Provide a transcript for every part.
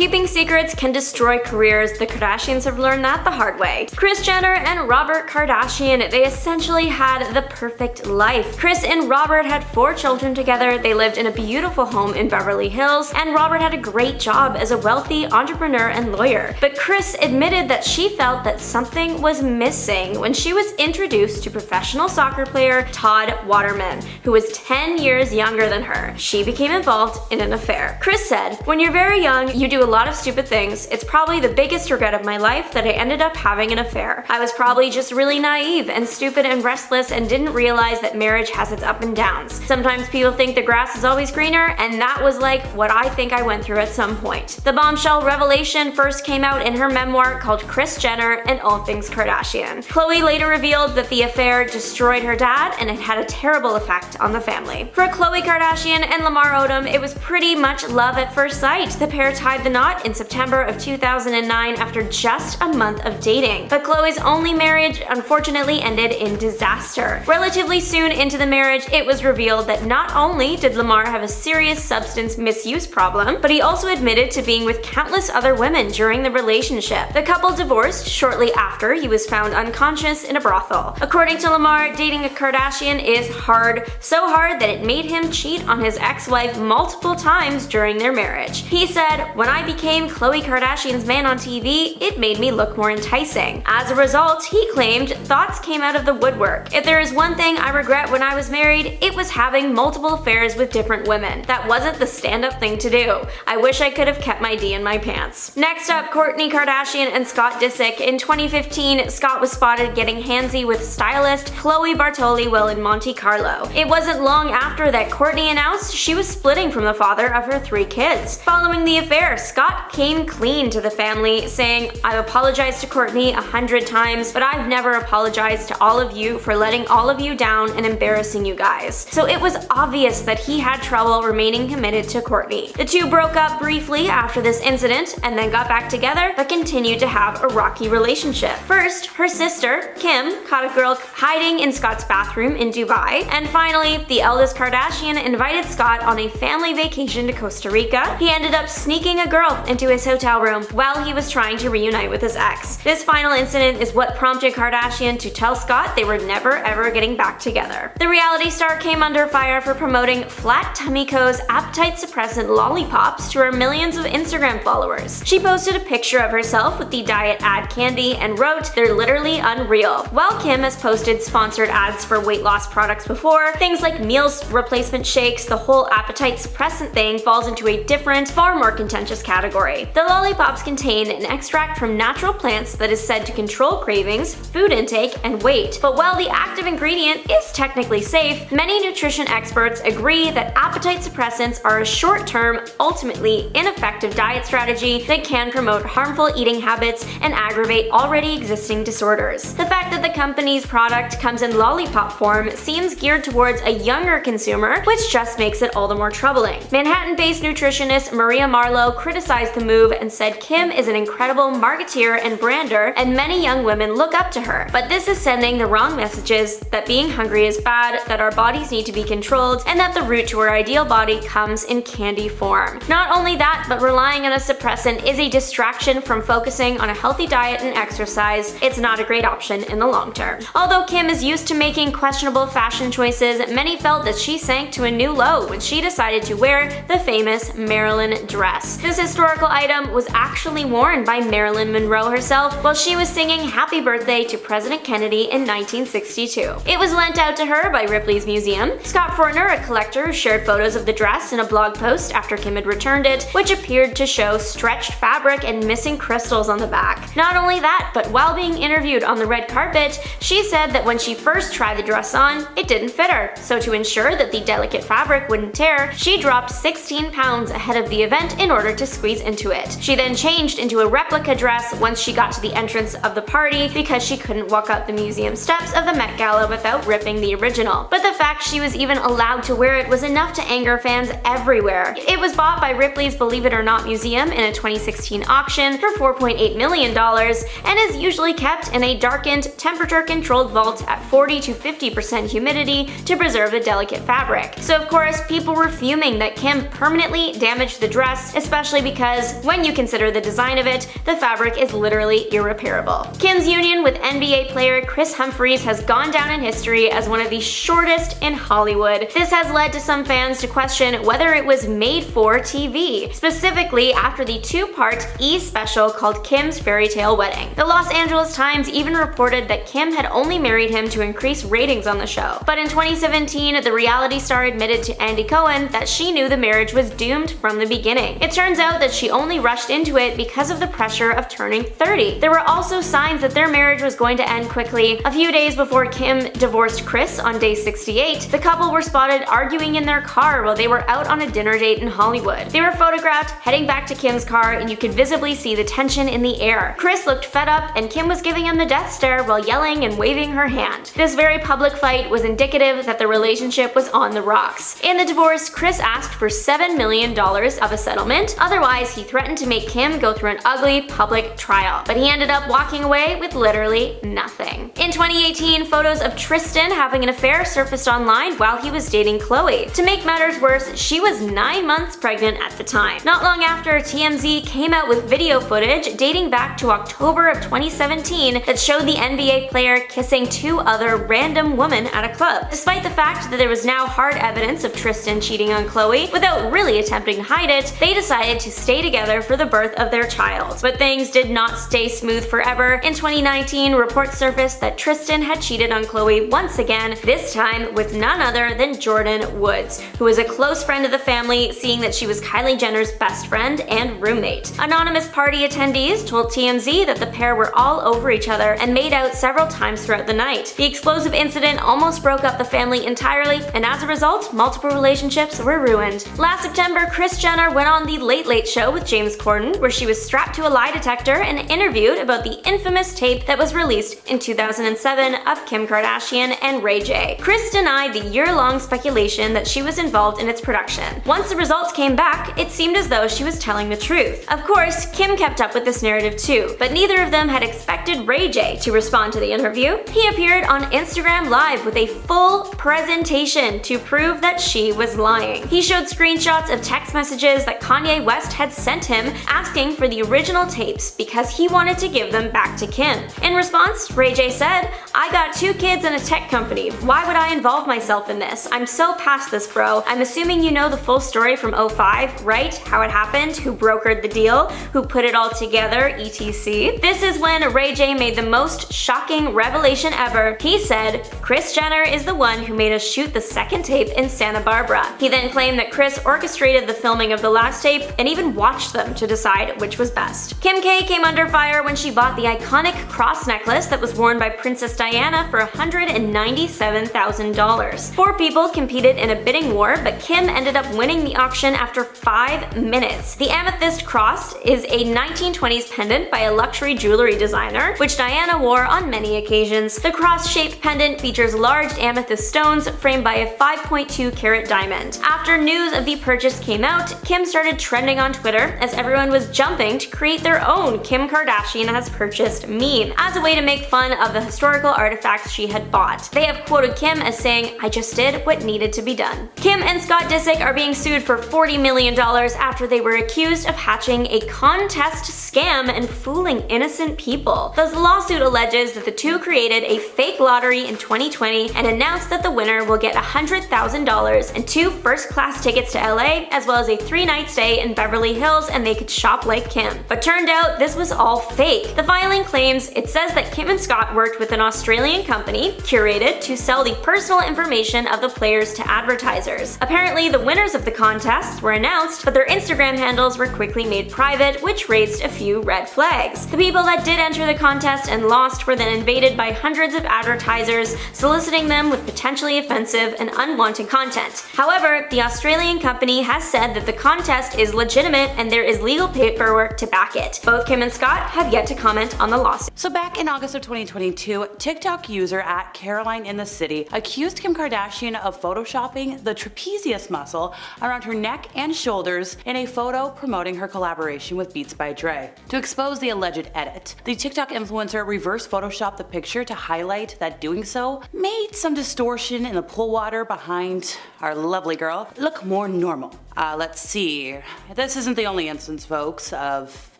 Keeping secrets can destroy careers. The Kardashians have learned that the hard way. Kris Jenner and Robert Kardashian, they essentially had the perfect life. Kris and Robert had 4 children together, they lived in a beautiful home in Beverly Hills, and Robert had a great job as a wealthy entrepreneur and lawyer. But Kris admitted that she felt that something was missing when she was introduced to professional soccer player Todd Waterman, who was 10 years younger than her. She became involved in an affair. Kris said, "When you're very young, you do a lot of stupid things. It's probably the biggest regret of my life that I ended up having an affair. I was probably just really naive and stupid and restless and didn't realize that marriage has its ups and downs. Sometimes people think the grass is always greener, and that was like what I think I went through at some point." The bombshell revelation first came out in her memoir called Kris Jenner and All Things Kardashian. Khloe later revealed that the affair destroyed her dad and it had a terrible effect on the family. For Khloe Kardashian and Lamar Odom, it was pretty much love at first sight. The pair tied the knot in September of 2009 after just a month of dating. But Khloe's only marriage unfortunately ended in disaster. Relatively soon into the marriage, it was revealed that not only did Lamar have a serious substance misuse problem, but he also admitted to being with countless other women during the relationship. The couple divorced shortly after he was found unconscious in a brothel. According to Lamar, dating a Kardashian is hard, so hard that it made him cheat on his ex-wife multiple times during their marriage. He said, "When I became Khloe Kardashian's man on TV, it made me look more enticing." As a result, he claimed, thoughts came out of the woodwork. "If there is one thing I regret when I was married, it was having multiple affairs with different women. That wasn't the stand-up thing to do. I wish I could have kept my D in my pants." Next up, Kourtney Kardashian and Scott Disick. In 2015, Scott was spotted getting handsy with stylist Chloe Bartoli while in Monte Carlo. It wasn't long after that Kourtney announced she was splitting from the father of her 3 kids. Following the affair, Scott came clean to the family, saying, "I've apologized to Kourtney 100 times, but I've never apologized to all of you for letting all of you down and embarrassing you guys." So it was obvious that he had trouble remaining committed to Kourtney. The two broke up briefly after this incident and then got back together, but continued to have a rocky relationship. First, her sister, Kim, caught a girl hiding in Scott's bathroom in Dubai, and finally, the eldest Kardashian invited Scott on a family vacation to Costa Rica. He ended up sneaking a girl into his hotel room while he was trying to reunite with his ex. This final incident is what prompted Kardashian to tell Scott they were never ever getting back together. The reality star came under fire for promoting Flat Tummy Co.'s appetite suppressant lollipops to her millions of Instagram followers. She posted a picture of herself with the diet ad candy and wrote, "They're literally unreal." While Kim has posted sponsored ads for weight loss products before, things like meals replacement shakes, the whole appetite suppressant thing falls into a different, far more contentious category. The lollipops contain an extract from natural plants that is said to control cravings, food intake, and weight. But while the active ingredient is technically safe, many nutrition experts agree that appetite suppressants are a short-term, ultimately ineffective diet strategy that can promote harmful eating habits and aggravate already existing disorders. The fact that the company's product comes in lollipop form seems geared towards a younger consumer, which just makes it all the more troubling. Manhattan-based nutritionist Maria Marlowe criticized the move and said Kim is an incredible marketeer and brander, and many young women look up to her. But this is sending the wrong messages that being hungry is bad, that our bodies need to be controlled, and that the route to our ideal body comes in candy form. Not only that, but relying on a suppressant is a distraction from focusing on a healthy diet and exercise. It's not a great option in the long term. Although Kim is used to making questionable fashion choices, many felt that she sank to a new low when she decided to wear the famous Marilyn dress. This historical item was actually worn by Marilyn Monroe herself while she was singing Happy Birthday to President Kennedy in 1962. It was lent out to her by Ripley's Museum. Scott Fortner, a collector, shared photos of the dress in a blog post after Kim had returned it, which appeared to show stretched fabric and missing crystals on the back. Not only that, but while being interviewed on the red carpet, she said that when she first tried the dress on, it didn't fit her. So to ensure that the delicate fabric wouldn't tear, she dropped 16 pounds ahead of the event in order to squeeze into it. She then changed into a replica dress once she got to the entrance of the party because she couldn't walk up the museum steps of the Met Gala without ripping the original. But the fact she was even allowed to wear it was enough to anger fans everywhere. It was bought by Ripley's Believe It or Not Museum in a 2016 auction for $4.8 million and is usually kept in a darkened, temperature-controlled vault at 40 to 50% humidity to preserve the delicate fabric. So of course, people were fuming that Kim permanently damaged the dress, especially because because when you consider the design of it, the fabric is literally irreparable. Kim's union with NBA player Kris Humphries has gone down in history as one of the shortest in Hollywood. This has led to some fans to question whether it was made for TV, specifically after the two-part E! special called Kim's Fairy Tale Wedding. The Los Angeles Times even reported that Kim had only married him to increase ratings on the show. But in 2017, the reality star admitted to Andy Cohen that she knew the marriage was doomed from the beginning. It turns out that she only rushed into it because of the pressure of turning 30. There were also signs that their marriage was going to end quickly. A few days before Kim divorced Kris on day 68, the couple were spotted arguing in their car while they were out on a dinner date in Hollywood. They were photographed heading back to Kim's car, and you could visibly see the tension in the air. Kris looked fed up, and Kim was giving him the death stare while yelling and waving her hand. This very public fight was indicative that the relationship was on the rocks. In the divorce, Kris asked for $7 million of a settlement. Otherwise, he threatened to make Kim go through an ugly public trial. But he ended up walking away with literally nothing. In 2018, photos of Tristan having an affair surfaced online while he was dating Khloe. To make matters worse, she was 9 months pregnant at the time. Not long after, TMZ came out with video footage dating back to October of 2017 that showed the NBA player kissing two other random women at a club. Despite the fact that there was now hard evidence of Tristan cheating on Khloe, without really attempting to hide it, they decided to stay together for the birth of their child. But things did not stay smooth forever. In 2019, reports surfaced that Tristan had cheated on Khloe once again, this time with none other than Jordan Woods, who was a close friend of the family, seeing that she was Kylie Jenner's best friend and roommate. Anonymous party attendees told TMZ that the pair were all over each other and made out several times throughout the night. The explosive incident almost broke up the family entirely, and as a result, multiple relationships were ruined. Last September, Kris Jenner went on The Late Late Show with James Corden, where she was strapped to a lie detector and interviewed about the infamous tape that was released in 2007 of Kim Kardashian and Ray J. Kris denied the year-long speculation that she was involved in its production. Once the results came back, it seemed as though she was telling the truth. Of course, Kim kept up with this narrative too, but neither of them had expected Ray J to respond to the interview. He appeared on Instagram Live with a full presentation to prove that she was lying. He showed screenshots of text messages that Kanye West had sent him asking for the original tapes because he wanted to give them back to Kim. In response, Ray J said, "I got 2 kids and a tech company. Why would I involve myself in this? I'm so past this, bro. I'm assuming you know the full story from 05, right? How it happened, who brokered the deal, who put it all together, etc." This is when Ray J made the most shocking revelation ever. He said, "Kris Jenner is the one who made us shoot the second tape in Santa Barbara." He then claimed that Kris orchestrated the filming of the last tape and even watched them to decide which was best. Kim K came under fire when she bought the iconic cross necklace that was worn by Princess Diana for $197,000. 4 people competed in a bidding war, but Kim ended up winning the auction after 5 minutes. The amethyst cross is a 1920s pendant by a luxury jewelry designer, which Diana wore on many occasions. The cross-shaped pendant features large amethyst stones framed by a 5.2 carat diamond. After news of the purchase came out, Kim started trending on Twitter as everyone was jumping to create their own Kim Kardashian has purchased meme as a way to make fun of the historical artifacts she had bought. They have quoted Kim as saying, "I just did what needed to be done." Kim and Scott Disick are being sued for $40 million after they were accused of hatching a contest scam and fooling innocent people. The lawsuit alleges that the two created a fake lottery in 2020 and announced that the winner will get $100,000 and 2 first-class tickets to LA, as well as a 3-night stay in Beverly Hills, and they could shop like Kim. But turned out this was all fake. The filing claims it says that Kim and Scott worked with an Australian company, Curated, to sell the personal information of the players to advertisers. Apparently, the winners of the contests were announced, but their Instagram handles were quickly made private, which raised a few red flags. The people that did enter the contest and lost were then invaded by hundreds of advertisers, soliciting them with potentially offensive and unwanted content. However, the Australian company has said that the contest is legitimate and there is legal paperwork to back it. Both Kim and Scott have yet to comment on the lawsuit. So back in August of 2022, TikTok user @CarolineInTheCity accused Kim Kardashian of photoshopping the trapezius muscle around her neck and shoulders in a photo promoting her collaboration with Beats by Dre. To expose the alleged edit, the TikTok influencer reverse photoshopped the picture to highlight that doing so made some distortion in the pool water behind our lovely girl look more normal. Let's see. This isn't the only instance, folks, of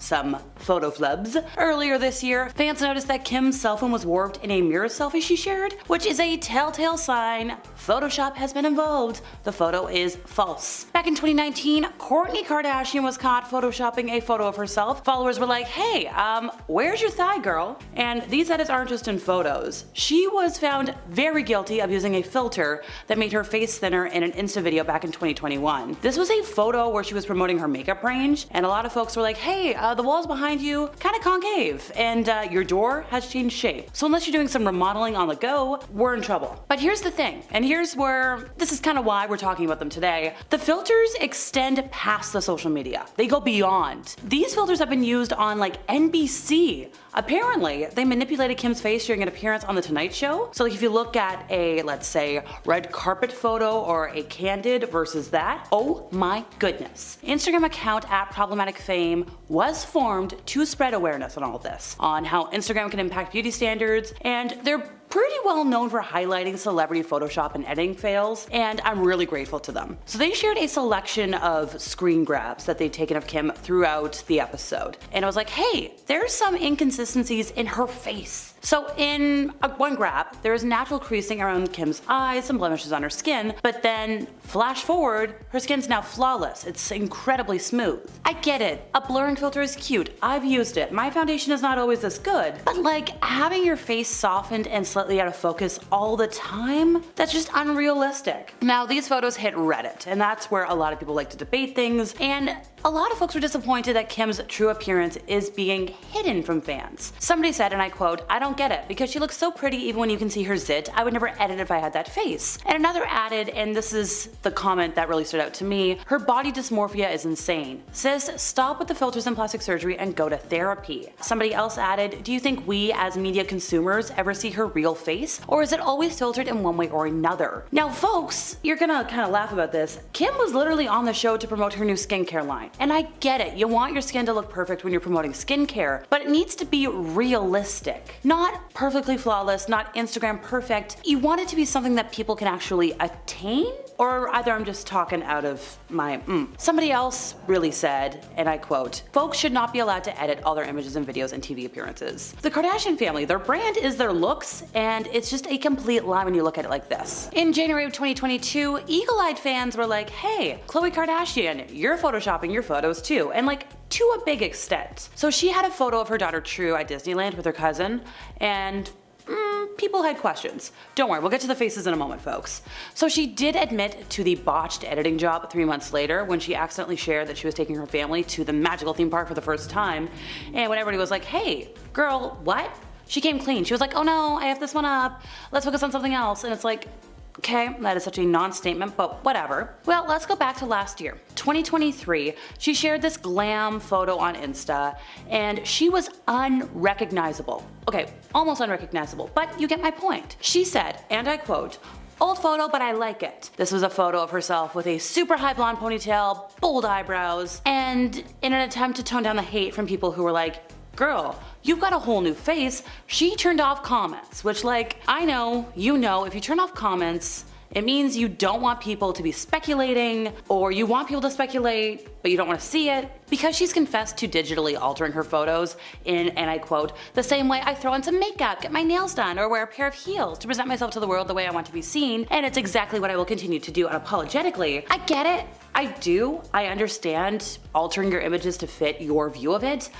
some photo flubs. Earlier this year, fans noticed that Kim's cell phone was warped in a mirror selfie she shared, which is a telltale sign Photoshop has been involved. The photo is false. Back in 2019, Kourtney Kardashian was caught photoshopping a photo of herself. Followers were like, hey, where's your thigh, girl? And these edits aren't just in photos. She was found very guilty of using a filter that made her face thinner in an Insta video back in 2021. This was a photo where she was promoting her makeup range, and a lot of folks were like, hey, the walls behind you kind of concave, and your door has changed shape. So unless you're doing some remodeling on the go, we're in trouble. But here's the thing, and here's where this is kind of why we're talking about them today. The filters extend past the social media. They go beyond. These filters have been used on like NBC. Apparently, they manipulated Kim's face during an appearance on The Tonight Show. So like if you look at a, let's say, red carpet photo or a candid versus that, oh my goodness. Instagram account @problematicfame was formed to spread awareness on all of this, on how Instagram can impact beauty standards, and they're pretty well known for highlighting celebrity Photoshop and editing fails, and I'm really grateful to them. So they shared a selection of screen grabs that they'd taken of Kim throughout the episode. And I was like, hey, there's some inconsistencies in her face. So in one grab, there is natural creasing around Kim's eyes, some blemishes on her skin, but then flash forward, her skin's now flawless. It's incredibly smooth. I get it, a blurring filter is cute. I've used it. My foundation is not always this good. But like having your face softened and slightly out of focus all the time, that's just unrealistic. Now these photos hit Reddit, and that's where a lot of people like to debate things, and a lot of folks were disappointed that Kim's true appearance is being hidden from fans. Somebody said, and I quote, I don't get it, because she looks so pretty even when you can see her zit. I would never edit if I had that face. And another added, and this is the comment that really stood out to me, her body dysmorphia is insane. Sis, stop with the filters and plastic surgery and go to therapy. Somebody else added, do you think we as media consumers ever see her real face, or is it always filtered in one way or another? Now folks, you're gonna kind of laugh about this. Kim was literally on the show to promote her new skincare line. And I get it, you want your skin to look perfect when you're promoting skincare, but it needs to be realistic. Not perfectly flawless, not Instagram perfect. You want it to be something that people can actually attain? Or either I'm just talking out of my Somebody else really said, and I quote, folks should not be allowed to edit all their images and videos and TV appearances. The Kardashian family, their brand is their looks, and it's just a complete lie when you look at it like this. In January of 2022, eagle-eyed fans were like, hey, Khloe Kardashian, you're photoshopping your photos too, and like to a big extent. So she had a photo of her daughter True at Disneyland with her cousin, and people had questions. Don't worry, we'll get to the faces in a moment, folks. So she did admit to the botched editing job 3 months later when she accidentally shared that she was taking her family to the magical theme park for the first time, and when everybody was like, hey, girl, what? She came clean. She was like, oh no, I have this one up. Let's focus on something else. And it's like, okay, that is such a non-statement, but whatever. Well, let's go back to last year, 2023. She shared this glam photo on Insta, and she was unrecognizable. Okay, almost unrecognizable, but you get my point. She said, and I quote, old photo, but I like it. This was a photo of herself with a super high blonde ponytail, bold eyebrows, and in an attempt to tone down the hate from people who were like, girl, you've got a whole new face, she turned off comments, which like, I know, you know, if you turn off comments, it means you don't want people to be speculating, or you want people to speculate, but you don't want to see it. Because she's confessed to digitally altering her photos in, and I quote, the same way I throw on some makeup, get my nails done, or wear a pair of heels to present myself to the world the way I want to be seen, and it's exactly what I will continue to do unapologetically. I get it, I do, I understand altering your images to fit your view of it,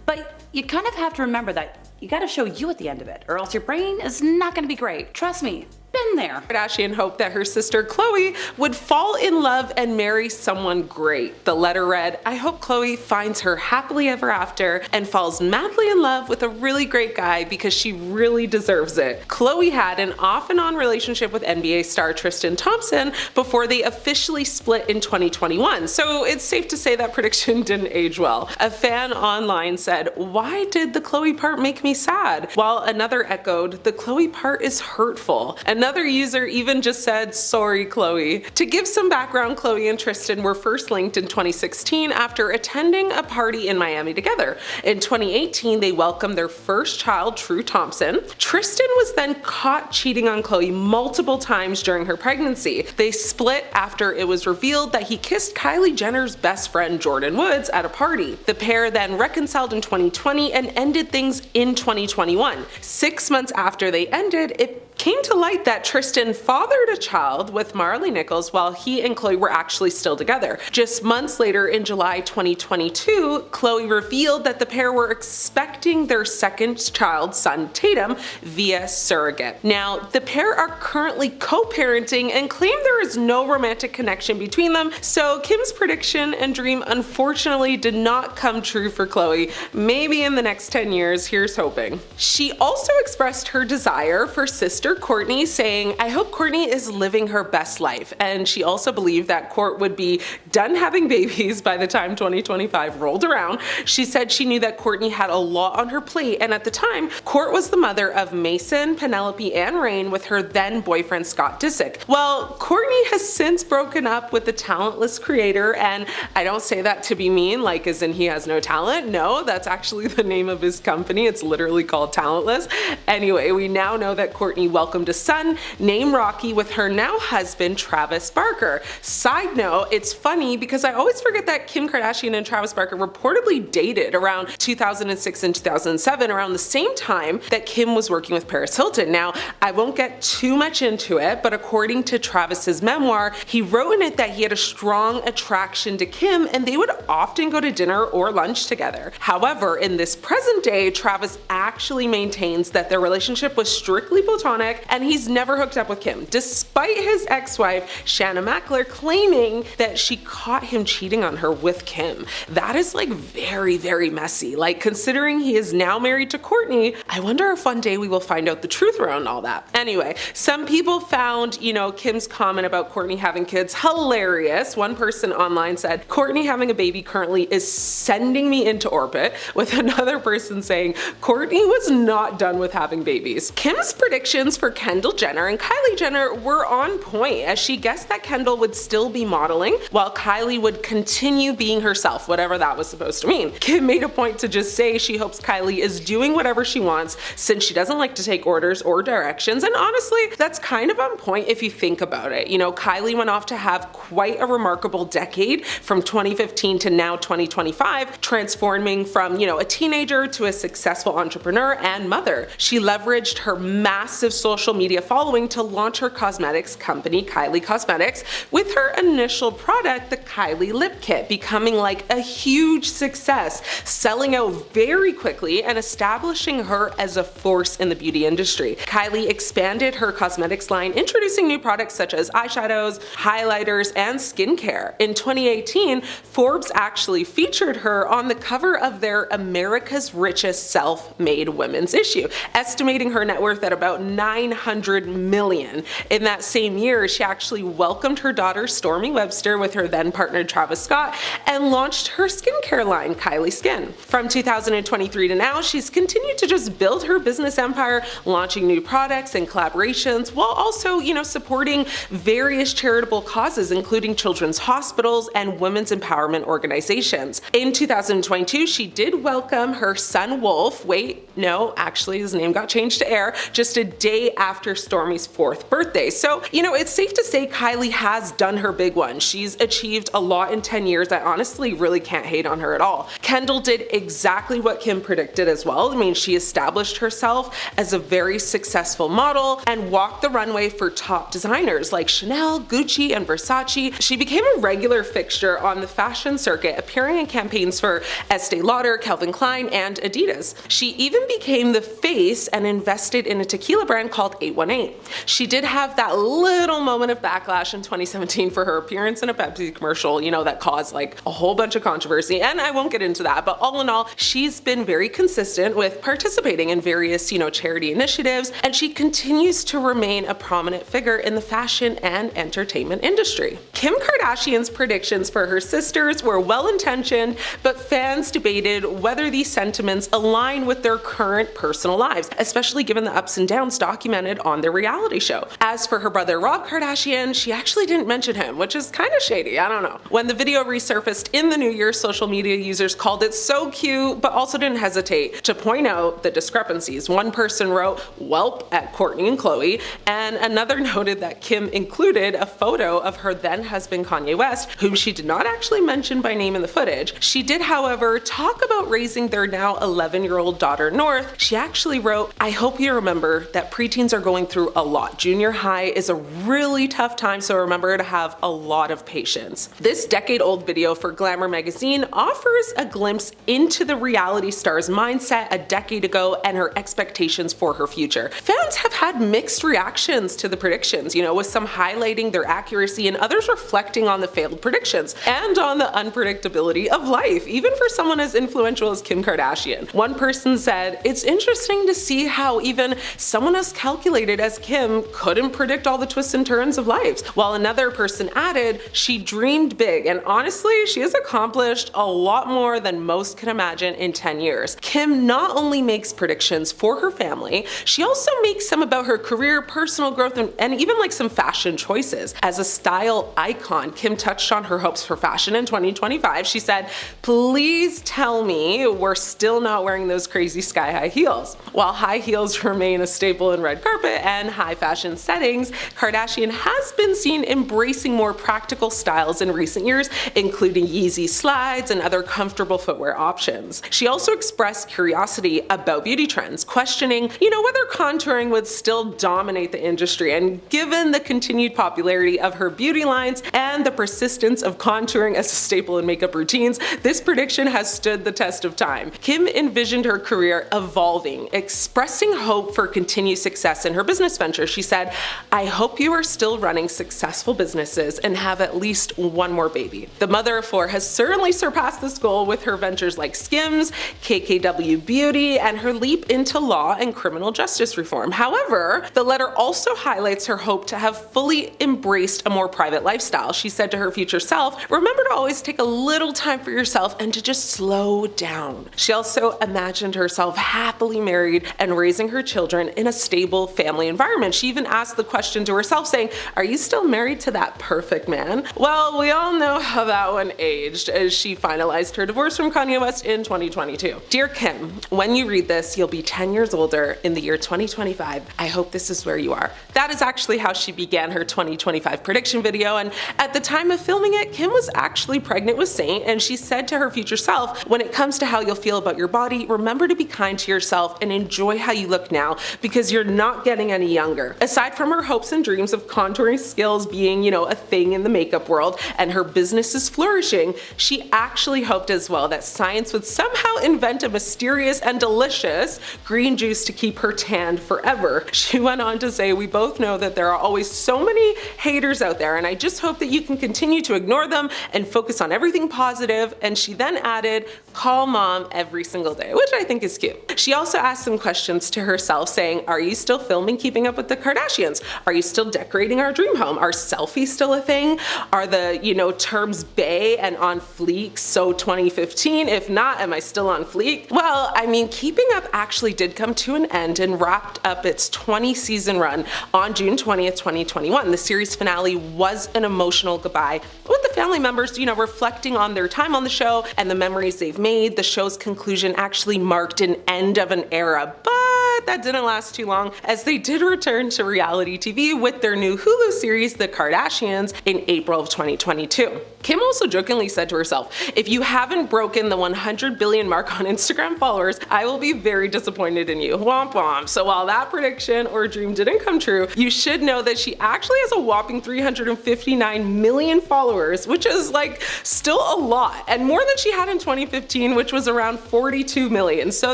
but you kind of have to remember that you gotta show you at the end of it, or else your brain is not gonna be great. Trust me. Been there. Kardashian hoped that her sister Khloe would fall in love and marry someone great. The letter read, I hope Khloe finds her happily ever after and falls madly in love with a really great guy because she really deserves it. Khloe had an off and on relationship with NBA star Tristan Thompson before they officially split in 2021, so it's safe to say that prediction didn't age well. A fan online said, why did the Khloe part make me sad? While another echoed, the Khloe part is hurtful. And Another user even just said, "Sorry, Khloe." To give some background, Khloe and Tristan were first linked in 2016 after attending a party in Miami together. In 2018, they welcomed their first child, True Thompson. Tristan was then caught cheating on Khloe multiple times during her pregnancy. They split after it was revealed that he kissed Kylie Jenner's best friend, Jordan Woods, at a party. The pair then reconciled in 2020 and ended things in 2021. 6 months after they ended, it came to light that Tristan fathered a child with Marley Nichols while he and Khloe were actually still together. Just months later, in July 2022, Khloe revealed that the pair were expecting their second child, son Tatum, via surrogate. Now, the pair are currently co-parenting and claim there is no romantic connection between them, so Kim's prediction and dream unfortunately did not come true for Khloe. Maybe in the next 10 years, here's hoping. She also expressed her desire for sister Kourtney, saying, "I hope Kourtney is living her best life." And she also believed that Kourt would be done having babies by the time 2025 rolled around. She said she knew that Kourtney had a lot on her plate, and at the time, Kourt was the mother of Mason, Penelope, and Reign with her then boyfriend Scott Disick. Well, Kourtney has since broken up with the talentless creator, and I don't say that to be mean, like as in he has no talent. No, that's actually the name of his company. It's literally called Talentless. Anyway, we now know that Kourtney welcomed a son named Rocky with her now husband Travis Barker. Side note, it's funny because I always forget that Kim Kardashian and Travis Barker reportedly dated around 2006 and 2007, around the same time that Kim was working with Paris Hilton. Now, I won't get too much into it, but according to Travis's memoir, he wrote in it that he had a strong attraction to Kim and they would often go to dinner or lunch together. However, in this present day, Travis actually maintains that their relationship was strictly platonic and he's never hooked up with Kim, despite his ex-wife Shanna Mackler claiming that she caught him cheating on her with Kim. That is like very, very messy. Like, considering he is now married to Kourtney, I wonder if one day we will find out the truth around all that. Anyway, some people found, Kim's comment about Kourtney having kids hilarious. One person online said, "Kourtney having a baby currently is sending me into orbit," with another person saying, "Kourtney was not done with having babies." Kim's predictions for Kendall Jenner and Kylie Jenner were on point, as she guessed that Kendall would still be modeling while Kylie would continue being herself, whatever that was supposed to mean. Kim made a point to just say she hopes Kylie is doing whatever she wants since she doesn't like to take orders or directions, and honestly, that's kind of on point if you think about it. Kylie went off to have quite a remarkable decade from 2015 to now 2025, transforming from, a teenager to a successful entrepreneur and mother. She leveraged her massive social media following to launch her cosmetics company, Kylie Cosmetics, with her initial product, the Kylie Lip Kit, becoming like a huge success, selling out very quickly and establishing her as a force in the beauty industry. Kylie expanded her cosmetics line, introducing new products such as eyeshadows, highlighters, and skincare. In 2018, Forbes actually featured her on the cover of their America's Richest Self-Made Women's issue, estimating her net worth at about $900 million. In that same year, she actually welcomed her daughter Stormy Webster with her then partner Travis Scott and launched her skincare line, Kylie Skin. From 2023 to now, she's continued to just build her business empire, launching new products and collaborations while also, supporting various charitable causes, including children's hospitals and women's empowerment organizations. In 2022, she did welcome her son Wolf. Wait, no, actually his name got changed to Air just a day after Stormy's 4th birthday. So, it's safe to say Kylie has done her big one. She's achieved a lot in 10 years. I honestly really can't hate on her at all. Kendall did exactly what Kim predicted as well. She established herself as a very successful model and walked the runway for top designers like Chanel, Gucci, and Versace. She became a regular fixture on the fashion circuit, appearing in campaigns for Estee Lauder, Calvin Klein, and Adidas. She even became the face and invested in a tequila brand called 818. She did have that little moment of backlash in 2017 for her appearance in a Pepsi commercial, that caused like a whole bunch of controversy, and I won't get into that, but all in all, she's been very consistent with participating in various, charity initiatives, and she continues to remain a prominent figure in the fashion and entertainment industry. Kim Kardashian's predictions for her sisters were well-intentioned, but fans debated whether these sentiments align with their current personal lives, especially given the ups and downs documented on their reality show. As for her brother Rob Kardashian, she actually didn't mention him, which is kind of shady, I don't know. When the video resurfaced in the new year, social media users called it so cute, but also didn't hesitate to point out the discrepancies. One person wrote, "Welp" at Kourtney and Khloe, and another noted that Kim included a photo of her then husband Kanye West, whom she did not actually mention by name in the footage. She did, however, talk about raising their now 11-year-old daughter North. She actually wrote, "I hope you remember that preteens are going through a lot. Junior high is a really tough time, so remember to have a lot of patience." This decade-old video for Glamour magazine offers a glimpse into the reality star's mindset a decade ago and her expectations for her future. Fans have had mixed reactions to the predictions, with some highlighting their accuracy and others reflecting on the failed predictions and on the unpredictability of life, even for someone as influential as Kim Kardashian. One person said, "It's interesting to see how even someone as calculated as Kim couldn't predict all the twists and turns of life," while another person added, "She dreamed big, and honestly, she has accomplished a lot more than most can imagine in 10 years. Kim not only makes predictions for her family, she also makes some about her career, personal growth, and even like some fashion choices. As a style icon, Kim touched on her hopes for fashion in 2025. She said, "Please tell me we're still not wearing those crazy sky-high heels." While high heels remain a staple in red carpet and high fashion settings, Kardashian has been seen embracing more practical styles in recent years, including Yeezy slides and other comfortable footwear options. She also expressed curiosity about beauty trends, questioning, whether contouring would still dominate the industry. And given the continued popularity of her beauty lines and the persistence of contouring as a staple in makeup routines, this prediction has stood the test of time. Kim envisioned her career evolving, expressing hope for continued success in her business venture. She said, "I hope you are still running successful businesses and have at least one more baby." The mother of four has certainly surpassed this goal with her ventures like Skims, KKW Beauty, and her leap into law and criminal justice reform. However, the letter also highlights her hope to have fully embraced a more private lifestyle. She said to her future self, "Remember to always take a little time for yourself and to just slow down." She also imagined herself happily married and raising her children in a stable family environment. She even asked the question to herself saying, "Are you still married to that perfect man?" Well, we all know how that one aged as she finalized her divorce from Kanye West in 2022. Dear Kim, when you read this, you'll be 10 years older in the year 2025. I hope this is where you are. That is actually how she began her 2025 prediction video, and at the time of filming it, Kim was actually pregnant with Saint, and she said to her future self, "When it comes to how you'll feel about your body, remember to be kind to yourself and enjoy how you look now because you're not getting any younger." Aside from her hopes and dreams of contouring skills being, a thing in the makeup world and her businesses flourishing, she actually hoped as well that science would somehow invent a mysterious and delicious green juice to keep her tanned forever. She went on to say, "We both know that there are always so many haters out there, and I just hope that you can continue to ignore them and focus on everything positive." And she then added, "Call mom every single day," which I think is cute. She also asked some questions to herself saying, "Are you still filming Keeping Up with the Kardashians? Are you still decorating our dream home? Are selfies still a thing? Are the, terms bae and on fleek so 2015? If not, am I still on fleek?" Well, Keeping Up actually did come to an end and wrapped up its 20-season run on June 20th, 2021. The series finale was an emotional goodbye, with the family members, reflecting on their time on the show and the memories they've made. The show's conclusion actually marked an end of an era, but that didn't last too long, as they did return to reality TV with their new Hulu series, The Kardashians, in April of 2022. Kim also jokingly said to herself, "If you haven't broken the 100 billion mark on Instagram followers, I will be very disappointed in you." Womp womp. So while that prediction or dream didn't come true, you should know that she actually has a whopping 359 million followers, which is still a lot, and more than she had in 2015, which was around 42 million. So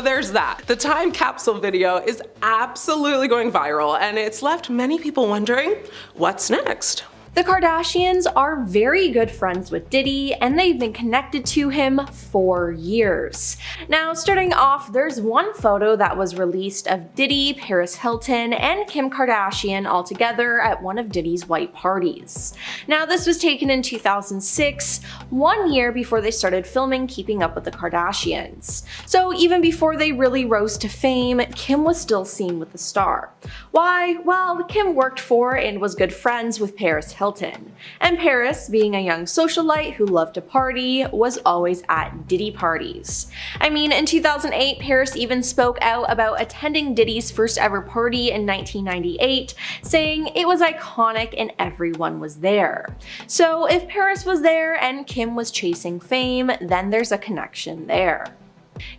there's that. The time capsule video is absolutely going viral, and it's left many people wondering, what's next? The Kardashians are very good friends with Diddy, and they've been connected to him for years. Now, starting off, there's one photo that was released of Diddy, Paris Hilton, and Kim Kardashian all together at one of Diddy's white parties. Now, this was taken in 2006, 1 year before they started filming Keeping Up with the Kardashians. So even before they really rose to fame, Kim was still seen with the star. Why? Well, Kim worked for and was good friends with Paris Hilton. And Paris, being a young socialite who loved to party, was always at Diddy parties. I mean, in 2008, Paris even spoke out about attending Diddy's first ever party in 1998, saying it was iconic and everyone was there. So if Paris was there and Kim was chasing fame, then there's a connection there.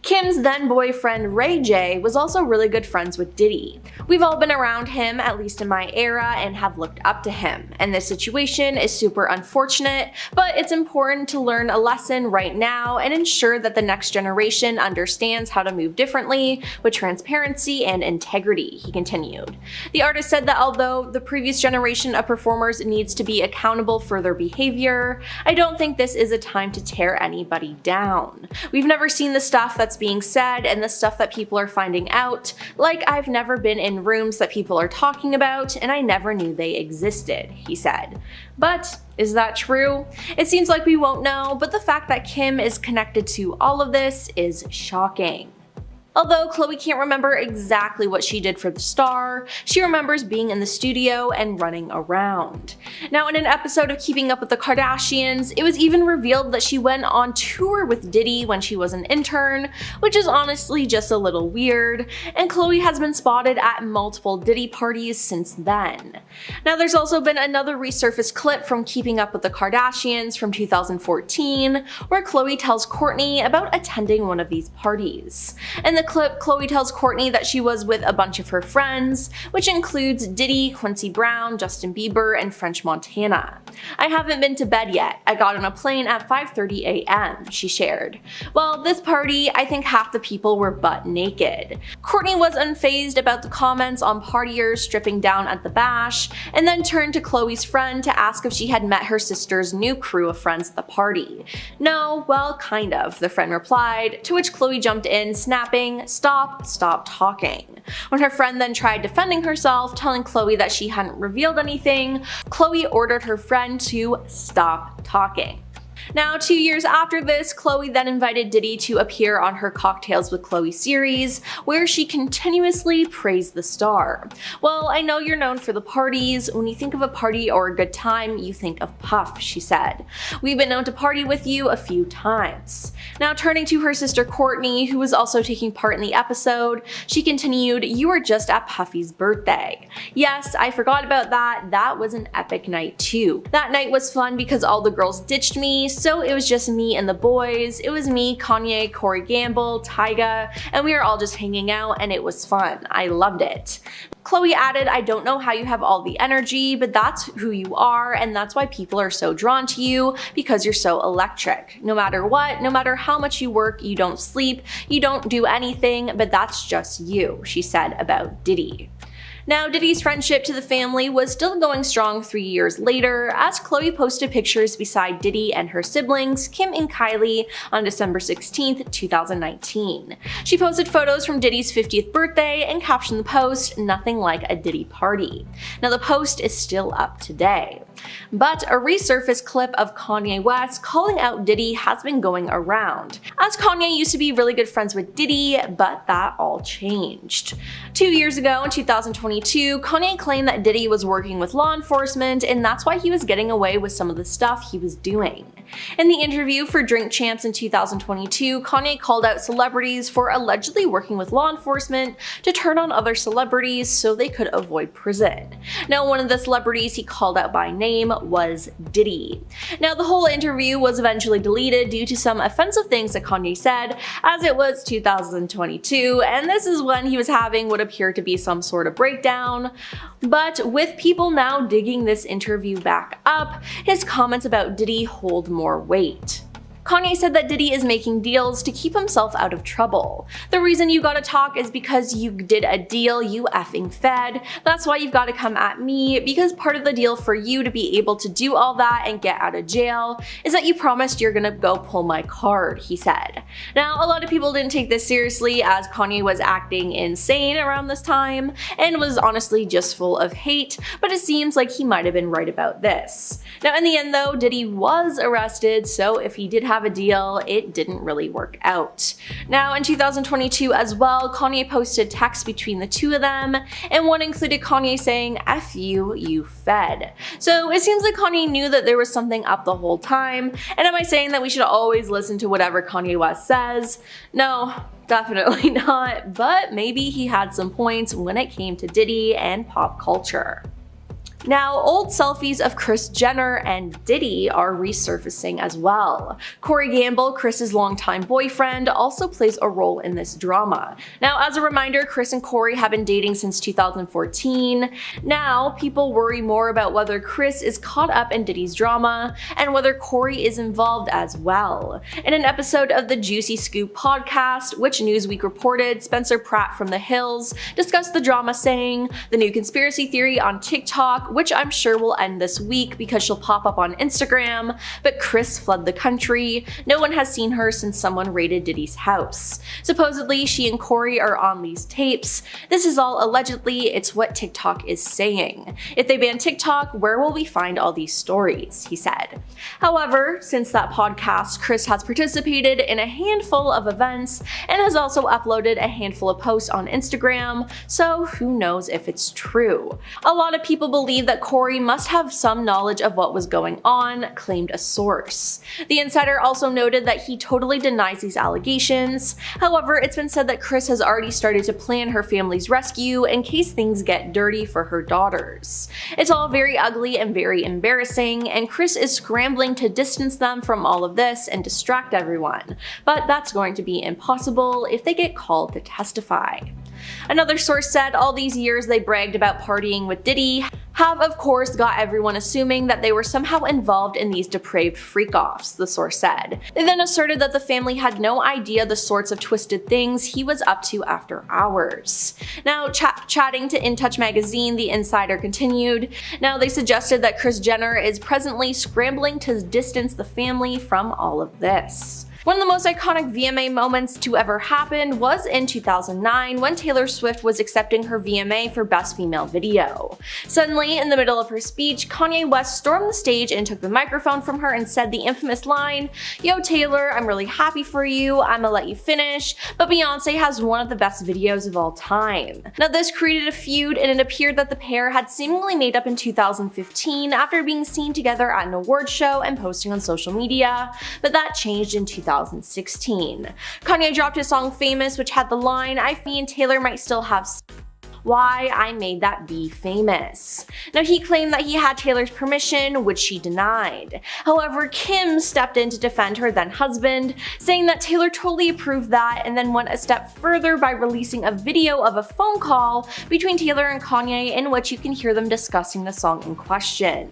Kim's then boyfriend Ray J was also really good friends with Diddy. We've all been around him, at least in my era, and have looked up to him. And this situation is super unfortunate, but it's important to learn a lesson right now and ensure that the next generation understands how to move differently with transparency and integrity, he continued. The artist said that although the previous generation of performers needs to be accountable for their behavior, I don't think this is a time to tear anybody down. We've never seen the stuff that's being said and the stuff that people are finding out. Like, I've never been in rooms that people are talking about and I never knew they existed, he said. But is that true? It seems like we won't know, but the fact that Kim is connected to all of this is shocking. Although Khloe can't remember exactly what she did for the star, she remembers being in the studio and running around. Now, in an episode of Keeping Up with the Kardashians, it was even revealed that she went on tour with Diddy when she was an intern, which is honestly just a little weird, and Khloe has been spotted at multiple Diddy parties since then. Now, there's also been another resurfaced clip from Keeping Up with the Kardashians from 2014, where Khloe tells Kourtney about attending one of these parties. In the clip, Khloe tells Kourtney that she was with a bunch of her friends, which includes Diddy, Quincy Brown, Justin Bieber, and French Montana. I haven't been to bed yet. I got on a plane at 5:30 a.m., she shared. Well, this party, I think half the people were butt naked. Kourtney was unfazed about the comments on partiers stripping down at the bash, and then turned to Khloe's friend to ask if she had met her sister's new crew of friends at the party. No, well, kind of, the friend replied, to which Khloe jumped in, snapping, "Stop talking." When her friend then tried defending herself, telling Khloe that she hadn't revealed anything, Khloe ordered her friend to stop talking. Now, 2 years after this, Khloe then invited Diddy to appear on her Cocktails with Khloe series, where she continuously praised the star. Well, I know you're known for the parties. When you think of a party or a good time, you think of Puff, she said. We've been known to party with you a few times. Now, turning to her sister Kourtney, who was also taking part in the episode, she continued, "You were just at Puffy's birthday." Yes, I forgot about that. That was an epic night too. That night was fun because all the girls ditched me, so it was just me and the boys. It was me, Kanye, Corey Gamble, Tyga, and we were all just hanging out and it was fun. I loved it. Khloe added, "I don't know how you have all the energy, but that's who you are, and that's why people are so drawn to you, because you're so electric. No matter what, no matter how much you work, you don't sleep, you don't do anything, but that's just you," she said about Diddy. Now, Diddy's friendship to the family was still going strong 3 years later, as Khloe posted pictures beside Diddy and her siblings, Kim and Kylie, on December 16th, 2019. She posted photos from Diddy's 50th birthday and captioned the post, "Nothing like a Diddy party." Now, the post is still up today. But a resurfaced clip of Kanye West calling out Diddy has been going around, as Kanye used to be really good friends with Diddy, but that all changed. 2 years ago, in 2022, Kanye claimed that Diddy was working with law enforcement, and that's why he was getting away with some of the stuff he was doing. In the interview for Drink Champs in 2022, Kanye called out celebrities for allegedly working with law enforcement to turn on other celebrities so they could avoid prison. Now, one of the celebrities he called out by name was Diddy. Now, the whole interview was eventually deleted due to some offensive things that Kanye said, as it was 2022, and this is when he was having what appeared to be some sort of breakdown. But with people now digging this interview back up, his comments about Diddy hold more weight. Kanye said that Diddy is making deals to keep himself out of trouble. The reason you gotta talk is because you did a deal, you effing fed. That's why you've gotta come at me, because part of the deal for you to be able to do all that and get out of jail is that you promised you're gonna go pull my card, he said. Now, a lot of people didn't take this seriously as Kanye was acting insane around this time and was honestly just full of hate, but it seems like he might have been right about this. Now, in the end though, Diddy was arrested, so if he did have a deal, it didn't really work out. Now, in 2022 as well, Kanye posted texts between the two of them, and one included Kanye saying, "F you, you fed." So it seems like Kanye knew that there was something up the whole time, and am I saying that we should always listen to whatever Kanye West says? No. Definitely not, but maybe he had some points when it came to Diddy and pop culture. Now, old selfies of Kris Jenner and Diddy are resurfacing as well. Corey Gamble, Kris's longtime boyfriend, also plays a role in this drama. Now, as a reminder, Kris and Corey have been dating since 2014. Now, people worry more about whether Kris is caught up in Diddy's drama and whether Corey is involved as well. In an episode of the Juicy Scoop podcast, which Newsweek reported, Spencer Pratt from The Hills discussed the drama, saying, "The new conspiracy theory on TikTok, which I'm sure will end this week because she'll pop up on Instagram, but Kris fled the country. No one has seen her since someone raided Diddy's house. Supposedly, she and Corey are on these tapes. This is all allegedly, it's what TikTok is saying. If they ban TikTok, where will we find all these stories?" he said. However, since that podcast, Kris has participated in a handful of events and has also uploaded a handful of posts on Instagram, so who knows if it's true. A lot of people believe that Corey must have some knowledge of what was going on, claimed a source. The insider also noted that he totally denies these allegations. However, it's been said that Kris has already started to plan her family's rescue in case things get dirty for her daughters. It's all very ugly and very embarrassing, and Kris is scrambling to distance them from all of this and distract everyone, but that's going to be impossible if they get called to testify. Another source said all these years they bragged about partying with Diddy have of course got everyone assuming that they were somehow involved in these depraved freak-offs, the source said. They then asserted that the family had no idea the sorts of twisted things he was up to after hours. Now, chatting to In Touch magazine, the insider continued, "Now they suggested that Kris Jenner is presently scrambling to distance the family from all of this." One of the most iconic VMA moments to ever happen was in 2009 when Taylor Swift was accepting her VMA for Best Female Video. Suddenly, in the middle of her speech, Kanye West stormed the stage and took the microphone from her and said the infamous line, "Yo Taylor, I'm really happy for you, I'ma let you finish, but Beyonce has one of the best videos of all time." Now this created a feud, and it appeared that the pair had seemingly made up in 2015 after being seen together at an award show and posting on social media, but that changed in 2016. Kanye dropped his song Famous, which had the line, "I me and Taylor might still have why I made that be famous." Now he claimed that he had Taylor's permission, which she denied. However, Kim stepped in to defend her then husband, saying that Taylor totally approved that, and then went a step further by releasing a video of a phone call between Taylor and Kanye in which you can hear them discussing the song in question.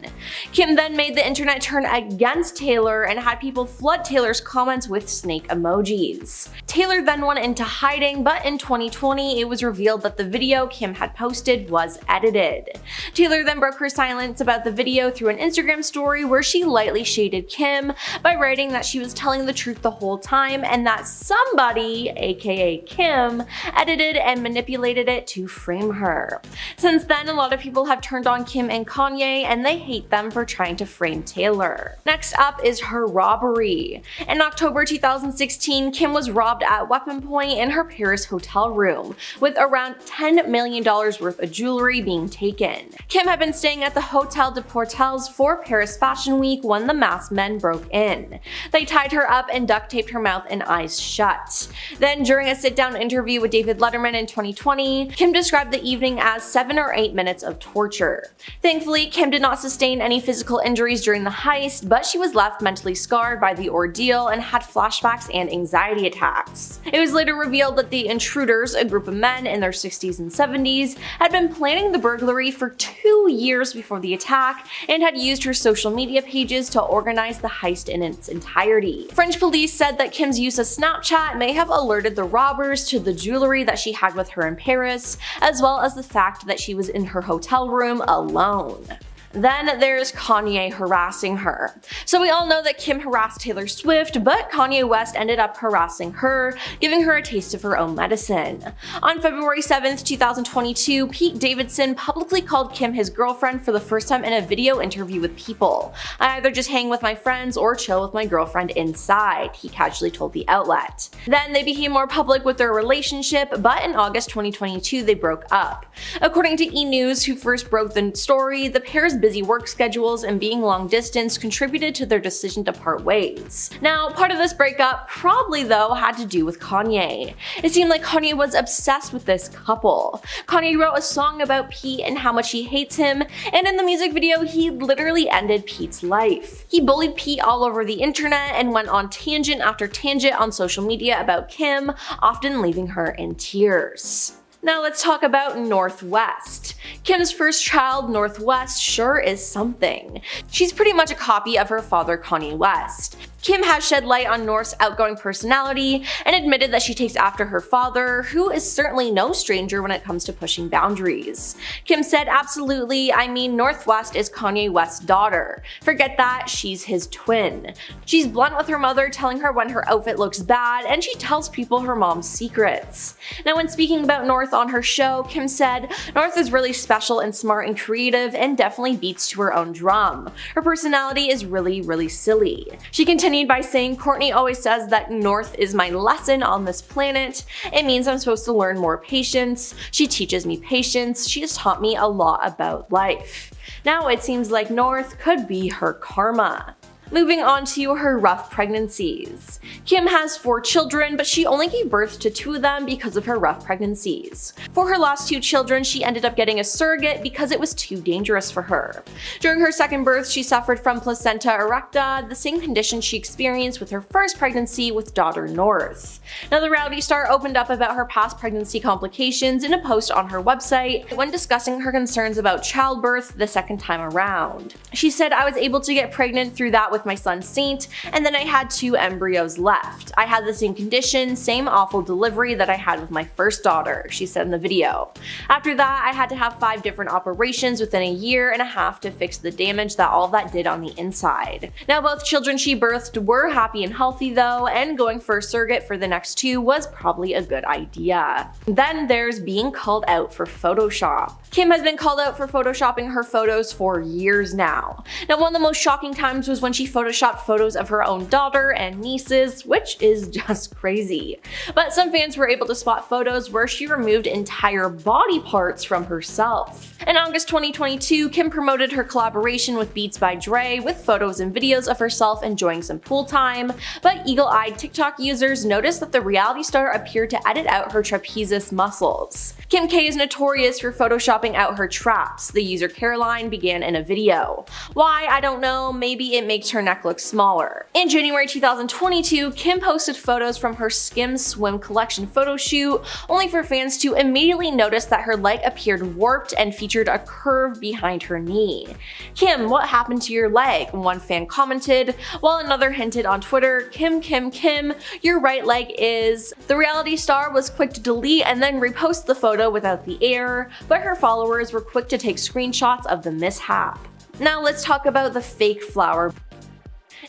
Kim then made the internet turn against Taylor and had people flood Taylor's comments with snake emojis. Taylor then went into hiding, but in 2020 it was revealed that the video Kim had posted was edited. Taylor then broke her silence about the video through an Instagram story where she lightly shaded Kim by writing that she was telling the truth the whole time and that somebody, aka Kim, edited and manipulated it to frame her. Since then, a lot of people have turned on Kim and Kanye and they hate them for trying to frame Taylor. Next up is her robbery. In October 2016, Kim was robbed at weapon point in her Paris hotel room, with around $10 million worth of jewelry being taken. Kim had been staying at the Hotel de Portels for Paris Fashion Week when the masked men broke in. They tied her up and duct taped her mouth and eyes shut. Then, during a sit-down interview with David Letterman in 2020, Kim described the evening as 7 or 8 minutes of torture. Thankfully, Kim did not sustain any physical injuries during the heist, but she was left mentally scarred by the ordeal and had flashbacks and anxiety attacks. It was later revealed that the intruders, a group of men in their 60s and 70s, 1970s, had been planning the burglary for 2 years before the attack and had used her social media pages to organize the heist in its entirety. French police said that Kim's use of Snapchat may have alerted the robbers to the jewelry that she had with her in Paris, as well as the fact that she was in her hotel room alone. Then there's Kanye harassing her. So we all know that Kim harassed Taylor Swift, but Kanye West ended up harassing her, giving her a taste of her own medicine. On February 7th, 2022, Pete Davidson publicly called Kim his girlfriend for the first time in a video interview with People. "I either just hang with my friends or chill with my girlfriend inside," he casually told the outlet. Then they became more public with their relationship, but in August 2022 they broke up. According to E! News, who first broke the story, the pair's busy work schedules and being long distance contributed to their decision to part ways. Now, part of this breakup probably though had to do with Kanye. It seemed like Kanye was obsessed with this couple. Kanye wrote a song about Pete and how much he hates him, and in the music video he literally ended Pete's life. He bullied Pete all over the internet and went on tangent after tangent on social media about Kim, often leaving her in tears. Now let's talk about North West. Kim's first child, North West, sure is something. She's pretty much a copy of her father, Kanye West. Kim has shed light on North's outgoing personality and admitted that she takes after her father, who is certainly no stranger when it comes to pushing boundaries. Kim said, "Absolutely, I mean North West is Kanye West's daughter. Forget that, she's his twin. She's blunt with her mother, telling her when her outfit looks bad, and she tells people her mom's secrets." Now when speaking about North on her show, Kim said, "North is really special and smart and creative and definitely beats to her own drum. Her personality is really silly." She continued by saying, "Courtney always says that North is my lesson on this planet. It means I'm supposed to learn more patience. She teaches me patience. She has taught me a lot about life." Now it seems like North could be her karma. Moving on to her rough pregnancies. Kim has 4 children, but she only gave birth to 2 of them because of her rough pregnancies. For her last 2 children, she ended up getting a surrogate because it was too dangerous for her. During her second birth, she suffered from placenta erecta, the same condition she experienced with her first pregnancy with daughter North. Now the reality star opened up about her past pregnancy complications in a post on her website when discussing her concerns about childbirth the second time around. She said, "I was able to get pregnant through that with my son Saint, and then I had 2 embryos left. I had the same condition, same awful delivery that I had with my first daughter," she said in the video. "After that, I had to have 5 different operations within a year and a half to fix the damage that all that did on the inside." Now both children she birthed were happy and healthy though, and going for a surrogate for the next 2 was probably a good idea. Then there's being called out for Photoshop. Kim has been called out for photoshopping her photos for years now. Now one of the most shocking times was when she photoshopped photos of her own daughter and nieces, which is just crazy. But some fans were able to spot photos where she removed entire body parts from herself. In August 2022, Kim promoted her collaboration with Beats by Dre with photos and videos of herself enjoying some pool time, but eagle-eyed TikTok users noticed that the reality star appeared to edit out her trapezius muscles. Kim K is notorious for photoshopping out her traps, the user Caroline began in a video. Why, I don't know, maybe it makes her neck look smaller. In January 2022, Kim posted photos from her Skims swim collection photo shoot, only for fans to immediately notice that her leg appeared warped and featured a curve behind her knee. "Kim, what happened to your leg?" one fan commented, while another hinted on Twitter, Kim, your right leg is..." The reality star was quick to delete and then repost the photo without the error, but her followers were quick to take screenshots of the mishap. Now let's talk about the fake flower.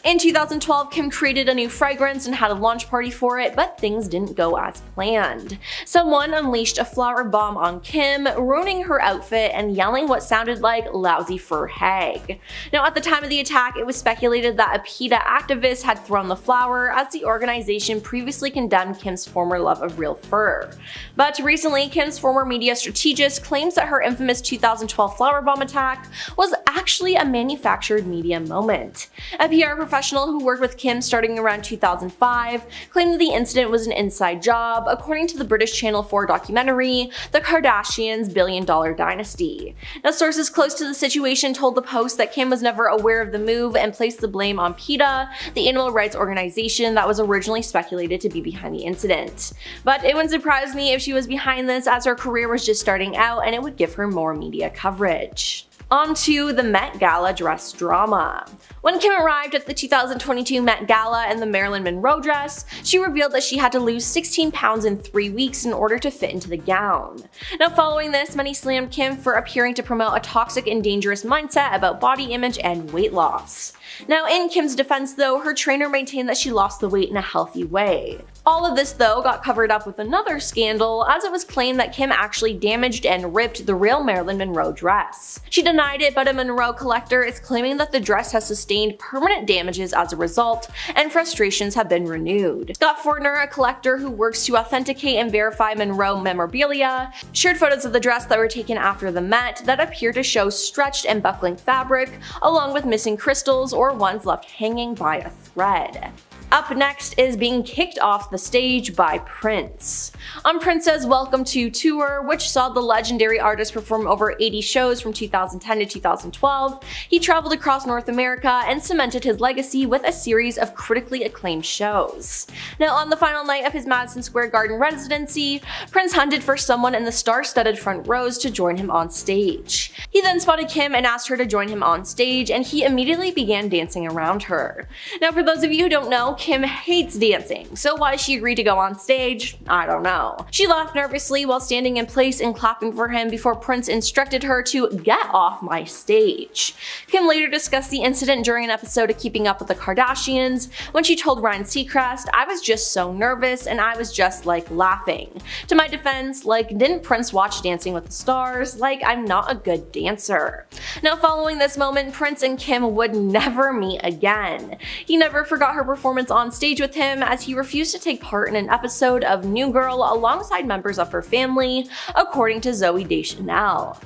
In 2012, Kim created a new fragrance and had a launch party for it, but things didn't go as planned. Someone unleashed a flower bomb on Kim, ruining her outfit and yelling what sounded like "lousy fur hag." Now at the time of the attack, it was speculated that a PETA activist had thrown the flower, as the organization previously condemned Kim's former love of real fur. But recently, Kim's former media strategist claims that her infamous 2012 flower bomb attack was actually actually a manufactured media moment. A PR professional who worked with Kim starting around 2005 claimed that the incident was an inside job, according to the British Channel 4 documentary, The Kardashians' Billion Dollar Dynasty. Now, sources close to the situation told the Post that Kim was never aware of the move and placed the blame on PETA, the animal rights organization that was originally speculated to be behind the incident. But it wouldn't surprise me if she was behind this, as her career was just starting out and it would give her more media coverage. On to the Met Gala dress drama. When Kim arrived at the 2022 Met Gala in the Marilyn Monroe dress, she revealed that she had to lose 16 pounds in 3 weeks in order to fit into the gown. Now, following this, many slammed Kim for appearing to promote a toxic and dangerous mindset about body image and weight loss. Now, in Kim's defense though, her trainer maintained that she lost the weight in a healthy way. All of this though got covered up with another scandal, as it was claimed that Kim actually damaged and ripped the real Marilyn Monroe dress. She denied it, but a Monroe collector is claiming that the dress has sustained permanent damages as a result, and frustrations have been renewed. Scott Fortner, a collector who works to authenticate and verify Monroe memorabilia, shared photos of the dress that were taken after the Met that appear to show stretched and buckling fabric, along with missing crystals or ones left hanging by a thread. Up next is being kicked off the stage by Prince. On Prince's Welcome to Tour, which saw the legendary artist perform over 80 shows from 2010 to 2012, he traveled across North America and cemented his legacy with a series of critically acclaimed shows. Now, on the final night of his Madison Square Garden residency, Prince hunted for someone in the star-studded front rows to join him on stage. He then spotted Kim and asked her to join him on stage, and he immediately began dancing around her. Now, for those of you who don't know, Kim hates dancing, so why she agreed to go on stage, I don't know. She laughed nervously while standing in place and clapping for him before Prince instructed her to get off my stage. Kim later discussed the incident during an episode of Keeping Up with the Kardashians, when she told Ryan Seacrest, "I was just so nervous and I was just like laughing. To my defense, like, didn't Prince watch Dancing with the Stars? Like, I'm not a good dancer." Now, following this moment, Prince and Kim would never meet again. He never forgot her performance on stage with him, as he refused to take part in an episode of New Girl alongside members of her family, according to Zooey Deschanel.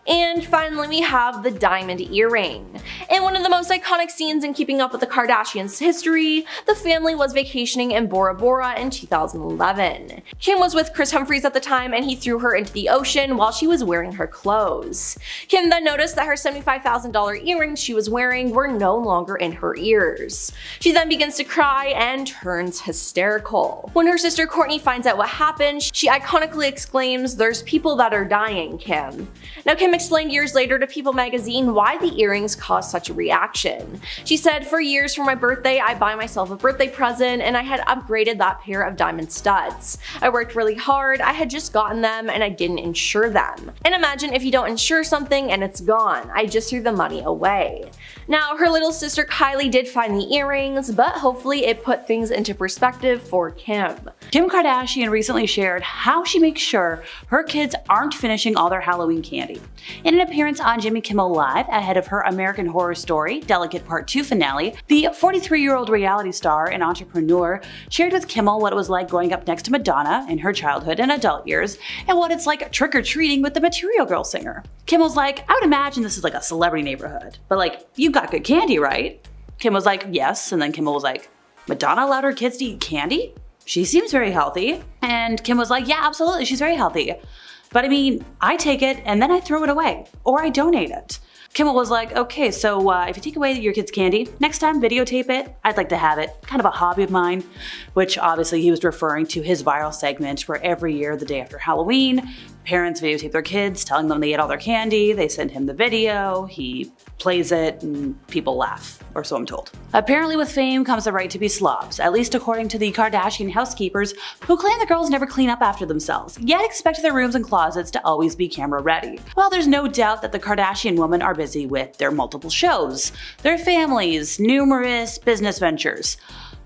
And finally, we have the diamond earring. In one of the most iconic scenes in Keeping Up with the Kardashians history, the family was vacationing in Bora Bora in 2011. Kim was with Kris Humphries at the time, and he threw her into the ocean while she was wearing her clothes. Kim then noticed that her $75,000 earrings she was wearing were no longer in her ears. She then begins to cry and turns hysterical. When her sister Kourtney finds out what happened, she iconically exclaims, "There's people that are dying, Kim." Now, Kim explained years later to People magazine why the earrings caused such a reaction. She said, "For years for my birthday, I buy myself a birthday present, and I had upgraded that pair of diamond studs. I worked really hard, I had just gotten them, and I didn't insure them. And imagine if you don't insure something and it's gone. I just threw the money away." Now, her little sister Kylie did find the earrings, but hopefully it put things into perspective for Kim. Kim Kardashian recently shared how she makes sure her kids aren't finishing all their Halloween candy. In an appearance on Jimmy Kimmel Live ahead of her American Horror Story Delicate Part 2 finale, the 43-year-old reality star and entrepreneur shared with Kimmel what it was like growing up next to Madonna in her childhood and adult years, and what it's like trick-or-treating with the Material Girl singer. Kimmel's like, "I would imagine this is like a celebrity neighborhood, but like, you've got good candy, right?" Kim was like, "Yes," and then Kimmel was like, "Madonna allowed her kids to eat candy? She seems very healthy." And Kim was like, "Yeah, absolutely, she's very healthy. But I mean, I take it and then I throw it away, or I donate it." Kimmel was like, "Okay, so if you take away your kid's candy, next time videotape it. I'd like to have it. Kind of a hobby of mine," which obviously he was referring to his viral segment where every year, the day after Halloween, parents videotape their kids telling them they ate all their candy, they send him the video, he plays it, and people laugh, or so I'm told. Apparently with fame comes the right to be slobs, at least according to the Kardashian housekeepers, who claim the girls never clean up after themselves, yet expect their rooms and closets to always be camera ready. Well, there's no doubt that the Kardashian women are busy with their multiple shows, their families, numerous business ventures.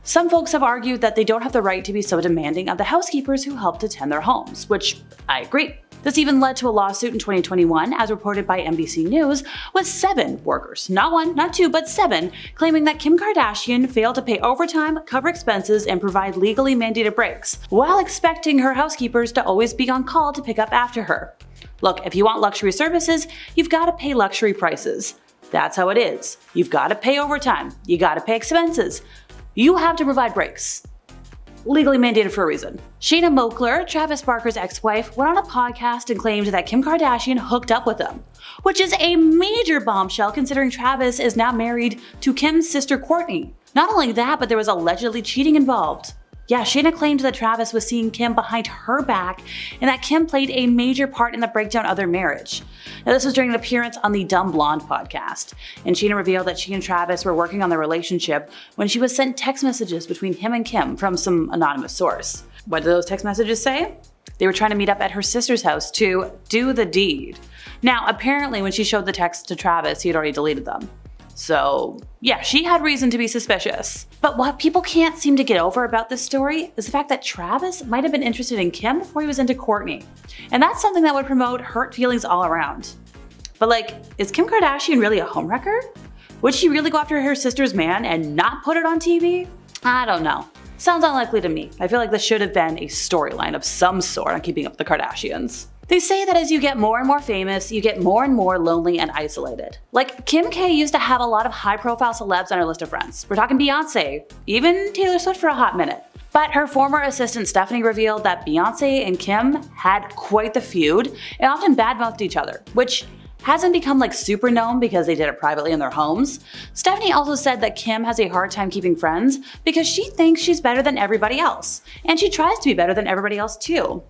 Some folks have argued that they don't have the right to be so demanding of the housekeepers who help to tend their homes, which I agree. This even led to a lawsuit in 2021, as reported by NBC News, with 7 workers, not 1, not 2, but 7, claiming that Kim Kardashian failed to pay overtime, cover expenses, and provide legally mandated breaks, while expecting her housekeepers to always be on call to pick up after her. Look, if you want luxury services, you've got to pay luxury prices. That's how it is. You've got to pay overtime. You got to pay expenses. You have to provide breaks. Legally mandated for a reason. Shayna Moakler, Travis Barker's ex-wife, went on a podcast and claimed that Kim Kardashian hooked up with him, which is a major bombshell considering Travis is now married to Kim's sister Kourtney. Not only that, but there was allegedly cheating involved. Yeah, Shayna claimed that Travis was seeing Kim behind her back and that Kim played a major part in the breakdown of their marriage. Now, this was during an appearance on the Dumb Blonde podcast, and Shayna revealed that she and Travis were working on their relationship when she was sent text messages between him and Kim from some anonymous source. What did those text messages say? They were trying to meet up at her sister's house to do the deed. Now, apparently when she showed the text to Travis, he had already deleted them. So yeah, she had reason to be suspicious. But what people can't seem to get over about this story is the fact that Travis might have been interested in Kim before he was into Kourtney. And that's something that would promote hurt feelings all around. But like, is Kim Kardashian really a homewrecker? Would she really go after her sister's man and not put it on TV? I don't know. Sounds unlikely to me. I feel like this should have been a storyline of some sort on Keeping Up with the Kardashians. They say that as you get more and more famous, you get more and more lonely and isolated. Like, Kim K used to have a lot of high-profile celebs on her list of friends. We're talking Beyonce, even Taylor Swift for a hot minute. But her former assistant Stephanie revealed that Beyonce and Kim had quite the feud and often badmouthed each other, which hasn't become like super known because they did it privately in their homes. Stephanie also said that Kim has a hard time keeping friends because she thinks she's better than everybody else, and she tries to be better than everybody else too.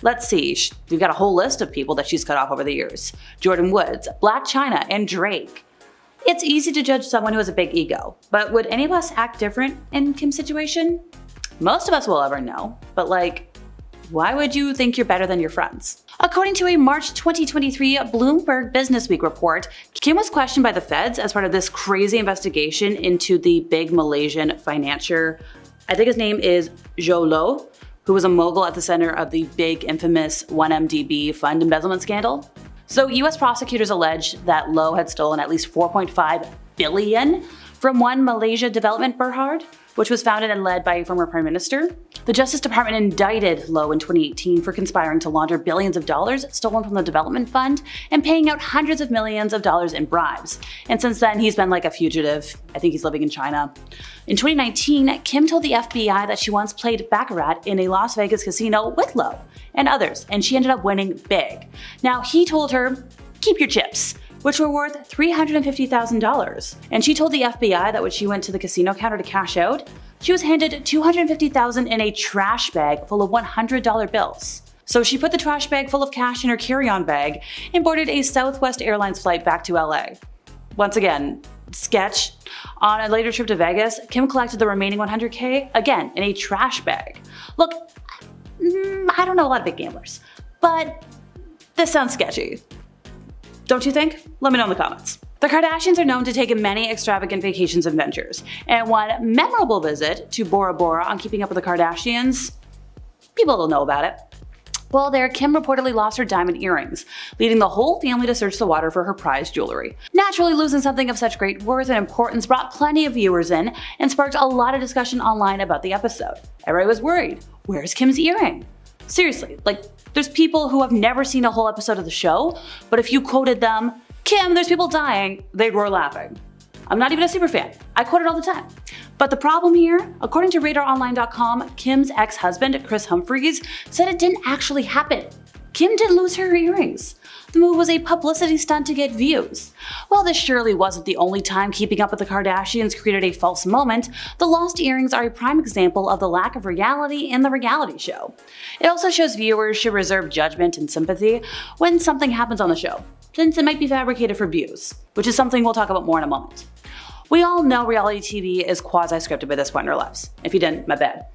Let's see, we've got a whole list of people that she's cut off over the years. Jordan Woods, Blac Chyna, and Drake. It's easy to judge someone who has a big ego, but would any of us act different in Kim's situation? Most of us will ever know, but like, why would you think you're better than your friends? According to a March 2023 Bloomberg Businessweek report, Kim was questioned by the feds as part of this crazy investigation into the big Malaysian financier. I think his name is Zhou Lo, who was a mogul at the center of the big infamous 1MDB fund embezzlement scandal. So US prosecutors alleged that Lo had stolen at least 4.5 billion from One Malaysia Development Berhad, which was founded and led by a former prime minister. The Justice Department indicted Lo in 2018 for conspiring to launder billions of dollars stolen from the development fund and paying out hundreds of millions of dollars in bribes. And since then, he's been like a fugitive. I think he's living in China. In 2019, Kim told the FBI that she once played Baccarat in a Las Vegas casino with Lo and others, and she ended up winning big. Now, he told her, "Keep your chips," which were worth $350,000. And she told the FBI that when she went to the casino counter to cash out, she was handed $250,000 in a trash bag full of $100 bills. So she put the trash bag full of cash in her carry-on bag and boarded a Southwest Airlines flight back to LA. Once again, sketch. On a later trip to Vegas, Kim collected the remaining $100K, again, in a trash bag. Look, I don't know a lot of big gamblers, but this sounds sketchy. Don't you think? Let me know in the comments. The Kardashians are known to take many extravagant vacations and ventures, and one memorable visit to Bora Bora on Keeping Up with the Kardashians, people will know about it. Well, there, Kim reportedly lost her diamond earrings, leading the whole family to search the water for her prized jewelry. Naturally, losing something of such great worth and importance brought plenty of viewers in and sparked a lot of discussion online about the episode. Everybody was worried, where's Kim's earring? Seriously, like, there's people who have never seen a whole episode of the show, but if you quoted them, "Kim, there's people dying," they'd roar laughing. I'm not even a super fan. I quote it all the time. But the problem here, according to RadarOnline.com, Kim's ex-husband, Chris Humphries, said it didn't actually happen. Kim didn't lose her earrings. The move was a publicity stunt to get views. While this surely wasn't the only time Keeping Up with the Kardashians created a false moment, the lost earrings are a prime example of the lack of reality in the reality show. It also shows viewers should reserve judgment and sympathy when something happens on the show, since it might be fabricated for views, which is something we'll talk about more in a moment. We all know reality TV is quasi-scripted by this point in our lives. If you didn't, my bad.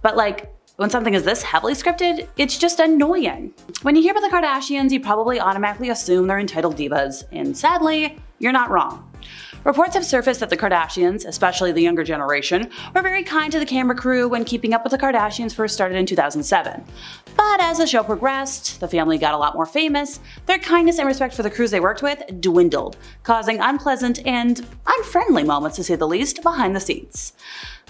But like, when something is this heavily scripted, it's just annoying. When you hear about the Kardashians, you probably automatically assume they're entitled divas, and sadly, you're not wrong. Reports have surfaced that the Kardashians, especially the younger generation, were very kind to the camera crew when Keeping Up with the Kardashians first started in 2007. But as the show progressed, the family got a lot more famous, their kindness and respect for the crews they worked with dwindled, causing unpleasant and unfriendly moments, to say the least, behind the scenes.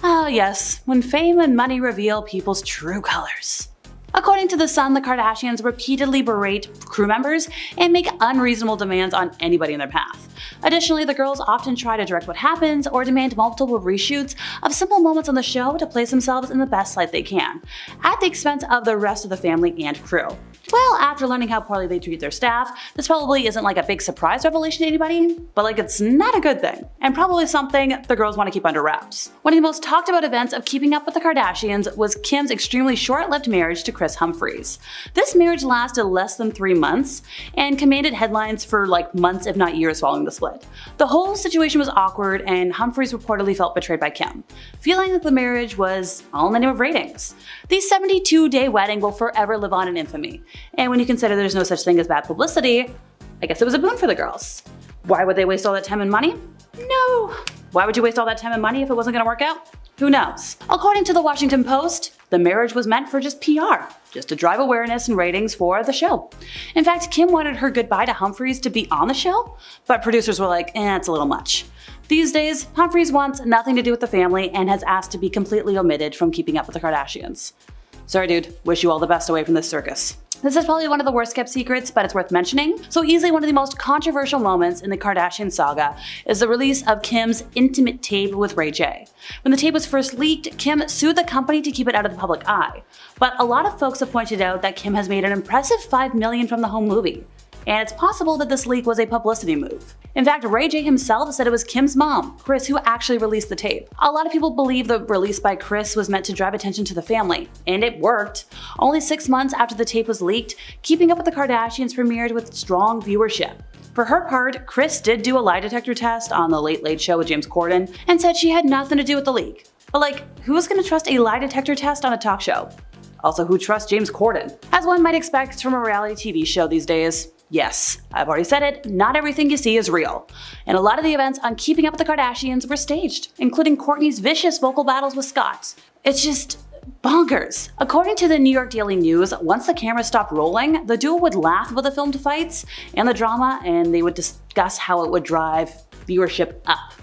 Ah yes, when fame and money reveal people's true colors. According to The Sun, the Kardashians repeatedly berate crew members and make unreasonable demands on anybody in their path. Additionally, the girls often try to direct what happens or demand multiple reshoots of simple moments on the show to place themselves in the best light they can, at the expense of the rest of the family and crew. Well, after learning how poorly they treat their staff, this probably isn't like a big surprise revelation to anybody, but like it's not a good thing, and probably something the girls want to keep under wraps. One of the most talked about events of Keeping Up with the Kardashians was Kim's extremely short-lived marriage to Kris Humphries. This marriage lasted less than 3 months and commanded headlines for like months if not years following the split. The whole situation was awkward and Humphries reportedly felt betrayed by Kim, feeling that the marriage was all in the name of ratings. The 72-day wedding will forever live on in infamy. And when you consider there's no such thing as bad publicity, I guess it was a boon for the girls. Why would they waste all that time and money? No. Why would you waste all that time and money if it wasn't gonna work out? Who knows? According to the Washington Post, the marriage was meant for just PR, just to drive awareness and ratings for the show. In fact, Kim wanted her goodbye to Humphries to be on the show, but producers were like, it's a little much. These days, Humphries wants nothing to do with the family and has asked to be completely omitted from Keeping Up with the Kardashians. Sorry dude, wish you all the best away from this circus. This is probably one of the worst kept secrets, but it's worth mentioning. So easily one of the most controversial moments in the Kardashian saga is the release of Kim's intimate tape with Ray J. When the tape was first leaked, Kim sued the company to keep it out of the public eye. But a lot of folks have pointed out that Kim has made an impressive $5 million from the home movie. And it's possible that this leak was a publicity move. In fact, Ray J himself said it was Kim's mom, Kris, who actually released the tape. A lot of people believe the release by Kris was meant to drive attention to the family, and it worked. Only 6 months after the tape was leaked, Keeping Up with the Kardashians premiered with strong viewership. For her part, Kris did do a lie detector test on The Late Late Show with James Corden and said she had nothing to do with the leak. But like, who's gonna trust a lie detector test on a talk show? Also, who trusts James Corden? As one might expect from a reality TV show these days. Yes, I've already said it, not everything you see is real. And a lot of the events on Keeping Up with the Kardashians were staged, including Kourtney's vicious vocal battles with Scott. It's just bonkers. According to the New York Daily News, once the camera stopped rolling, the duo would laugh about the filmed fights and the drama, and they would discuss how it would drive viewership up.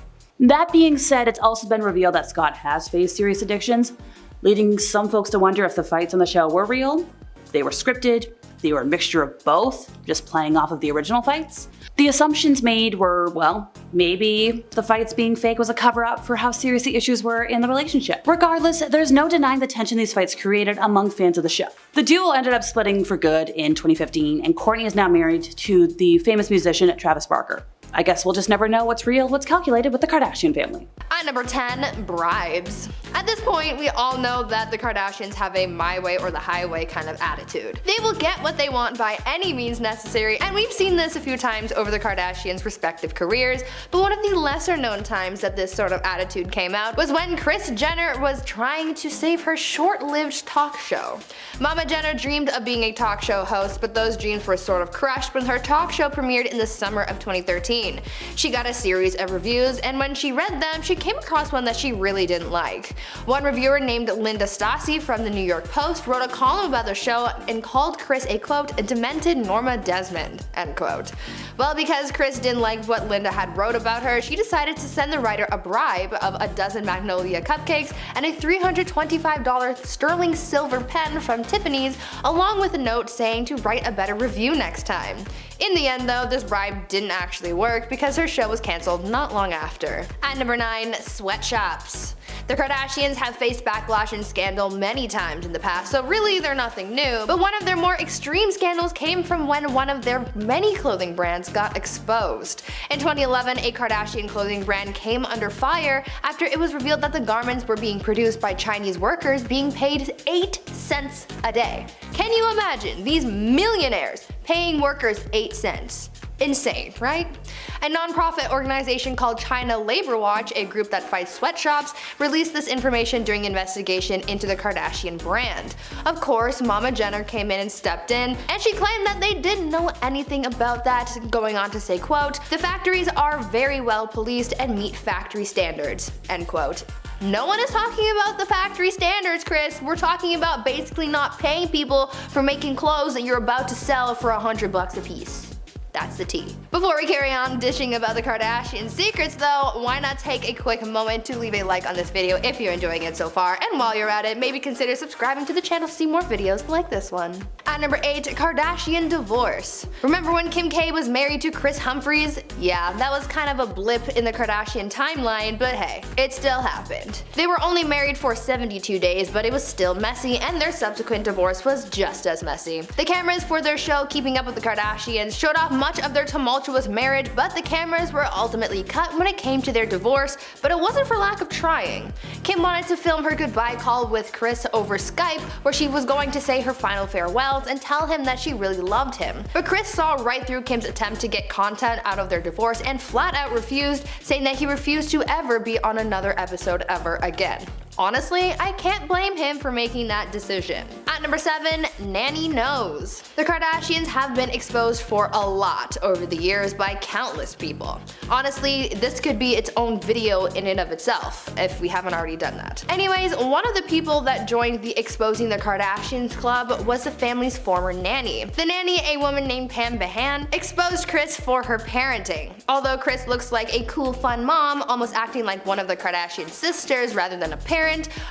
That being said, it's also been revealed that Scott has faced serious addictions, leading some folks to wonder if the fights on the show were real, they were scripted, they were a mixture of both, just playing off of the original fights. The assumptions made were, well, maybe the fights being fake was a cover-up for how serious the issues were in the relationship. Regardless, there's no denying the tension these fights created among fans of the show. The duo ended up splitting for good in 2015, and Kourtney is now married to the famous musician Travis Barker. I guess we'll just never know what's real, what's calculated with the Kardashian family. At number 10, bribes. At this point, we all know that the Kardashians have a my way or the highway kind of attitude. They will get what they want by any means necessary, and we've seen this a few times over the Kardashians' respective careers, but one of the lesser known times that this sort of attitude came out was when Kris Jenner was trying to save her short-lived talk show. Mama Jenner dreamed of being a talk show host, but those dreams were sort of crushed when her talk show premiered in the summer of 2013. She got a series of reviews, and when she read them, she came across one that she really didn't like. One reviewer named Linda Stassi from the New York Post wrote a column about the show and called Kris a quote, demented Norma Desmond, end quote. Well, because Kris didn't like what Linda had wrote about her, she decided to send the writer a bribe of a dozen Magnolia cupcakes and a $325 sterling silver pen from Tiffany's, along with a note saying to write a better review next time. In the end though, this bribe didn't actually work because her show was cancelled not long after. At number 9, sweatshops. The Kardashians have faced backlash and scandal many times in the past, so really they're nothing new, but one of their more extreme scandals came from when one of their many clothing brands got exposed. In 2011, a Kardashian clothing brand came under fire after it was revealed that the garments were being produced by Chinese workers being paid 8 cents a day. Can you imagine these millionaires paying workers 8 cents? Insane, right? A non-profit organization called China Labor Watch, a group that fights sweatshops, released this information during investigation into the Kardashian brand. Of course, Mama Jenner came in and stepped in, and she claimed that they didn't know anything about that, going on to say, quote, the factories are very well policed and meet factory standards, end quote. No one is talking about the factory standards, Kris. We're talking about basically not paying people for making clothes that you're about to sell for $100 a piece. That's the tea. Before we carry on dishing about the Kardashian secrets though, why not take a quick moment to leave a like on this video if you're enjoying it so far, and while you're at it, maybe consider subscribing to the channel to see more videos like this one. At number 8, Kardashian divorce. Remember when Kim K was married to Kris Humphries? Yeah, that was kind of a blip in the Kardashian timeline, but hey, it still happened. They were only married for 72 days, but it was still messy, and their subsequent divorce was just as messy. The cameras for their show Keeping Up with the Kardashians showed off much of their tumultuous marriage, but the cameras were ultimately cut when it came to their divorce, but it wasn't for lack of trying. Kim wanted to film her goodbye call with Kris over Skype, where she was going to say her final farewells and tell him that she really loved him. But Kris saw right through Kim's attempt to get content out of their divorce and flat out refused, saying that he refused to ever be on another episode ever again. Honestly, I can't blame him for making that decision. At number 7, Nanny knows. The Kardashians have been exposed for a lot over the years by countless people. Honestly, this could be its own video in and of itself, if we haven't already done that. Anyways, one of the people that joined the Exposing the Kardashians club was the family's former nanny. The nanny, a woman named Pam Behan, exposed Kris for her parenting. Although Kris looks like a cool, fun mom, almost acting like one of the Kardashian sisters rather than a parent,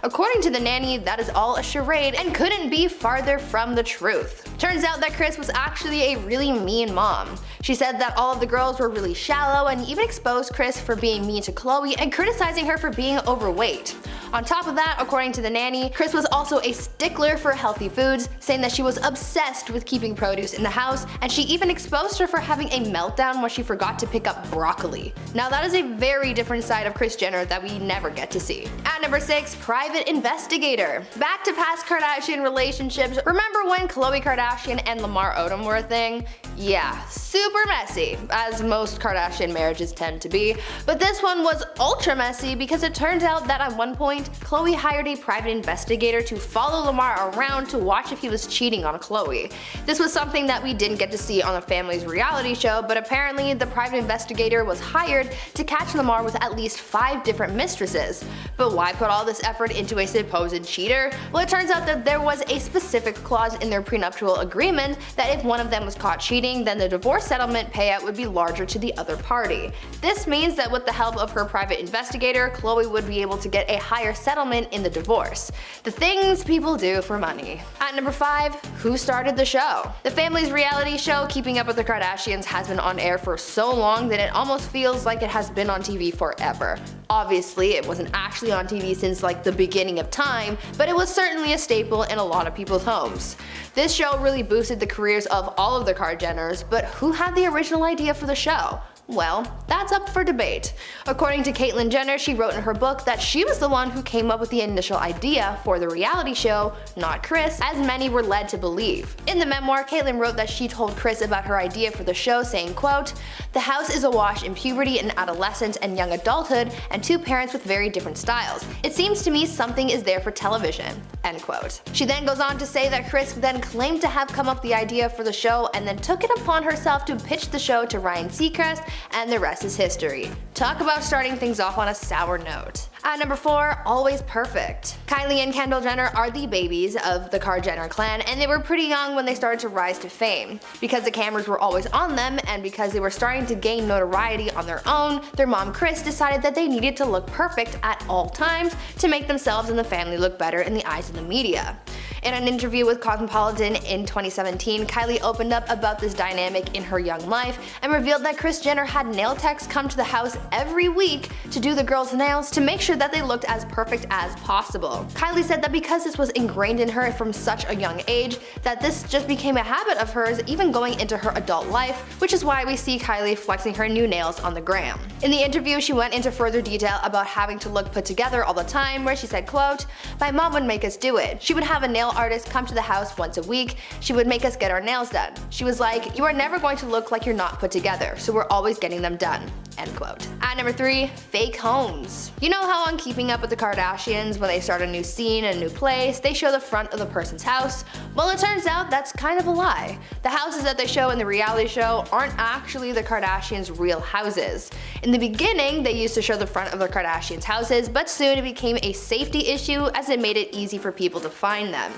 according to the nanny, that is all a charade and couldn't be farther from the truth. Turns out that Kris was actually a really mean mom. She said that all of the girls were really shallow and even exposed Kris for being mean to Khloe and criticizing her for being overweight. On top of that, according to the nanny, Kris was also a stickler for healthy foods, saying that she was obsessed with keeping produce in the house, and she even exposed her for having a meltdown when she forgot to pick up broccoli. Now that is a very different side of Kris Jenner that we never get to see. At number 6, private investigator. Back to past Kardashian relationships, remember when Khloe Kardashian and Lamar Odom were a thing? Yeah, super messy, as most Kardashian marriages tend to be, but this one was ultra messy because it turns out that at one point, Khloe hired a private investigator to follow Lamar around to watch if he was cheating on Khloe. This was something that we didn't get to see on the family's reality show, but apparently the private investigator was hired to catch Lamar with at least 5 different mistresses. But why put all this effort into a supposed cheater? Well, it turns out that there was a specific clause in their prenuptial agreement that if one of them was caught cheating, then the divorce settlement payout would be larger to the other party. This means that with the help of her private investigator, Khloe would be able to get a higher settlement in the divorce. The things people do for money. At number 5, who started the show? The family's reality show Keeping Up with the Kardashians has been on air for so long that it almost feels like it has been on TV forever. Obviously, it wasn't actually on TV since like the beginning of time, but it was certainly a staple in a lot of people's homes. This show really boosted the careers of all of the Kardashians, but who had the original idea for the show? Well, that's up for debate. According to Caitlyn Jenner, she wrote in her book that she was the one who came up with the initial idea for the reality show, not Kris, as many were led to believe. In the memoir, Caitlyn wrote that she told Kris about her idea for the show, saying, quote, "The house is awash in puberty and adolescence and young adulthood, and 2 parents with very different styles. It seems to me something is there for television." End quote. She then goes on to say that Kris then claimed to have come up with the idea for the show and then took it upon herself to pitch the show to Ryan Seacrest, and the rest is history. Talk about starting things off on a sour note. At number 4, always perfect. Kylie and Kendall Jenner are the babies of the Kar Jenner clan, and they were pretty young when they started to rise to fame. Because the cameras were always on them, and because they were starting to gain notoriety on their own, their mom Kris decided that they needed to look perfect at all times to make themselves and the family look better in the eyes of the media. In an interview with Cosmopolitan in 2017, Kylie opened up about this dynamic in her young life and revealed that Kris Jenner had nail techs come to the house every week to do the girls' nails to make sure that they looked as perfect as possible. Kylie said that because this was ingrained in her from such a young age, that this just became a habit of hers even going into her adult life, which is why we see Kylie flexing her new nails on the gram. In the interview, she went into further detail about having to look put together all the time, where she said, quote, "My mom would make us do it. She would have a nail artist come to the house once a week. She would make us get our nails done. She was like, you are never going to look like you're not put together, so we're always getting them done." End quote. At number 3, fake homes. You know how on Keeping Up with the Kardashians, when they start a new scene, a new place, they show the front of the person's house? Well, it turns out that's kind of a lie. The houses that they show in the reality show aren't actually the Kardashians' real houses. In the beginning, they used to show the front of the Kardashians' houses, but soon it became a safety issue as it made it easy for people to find them.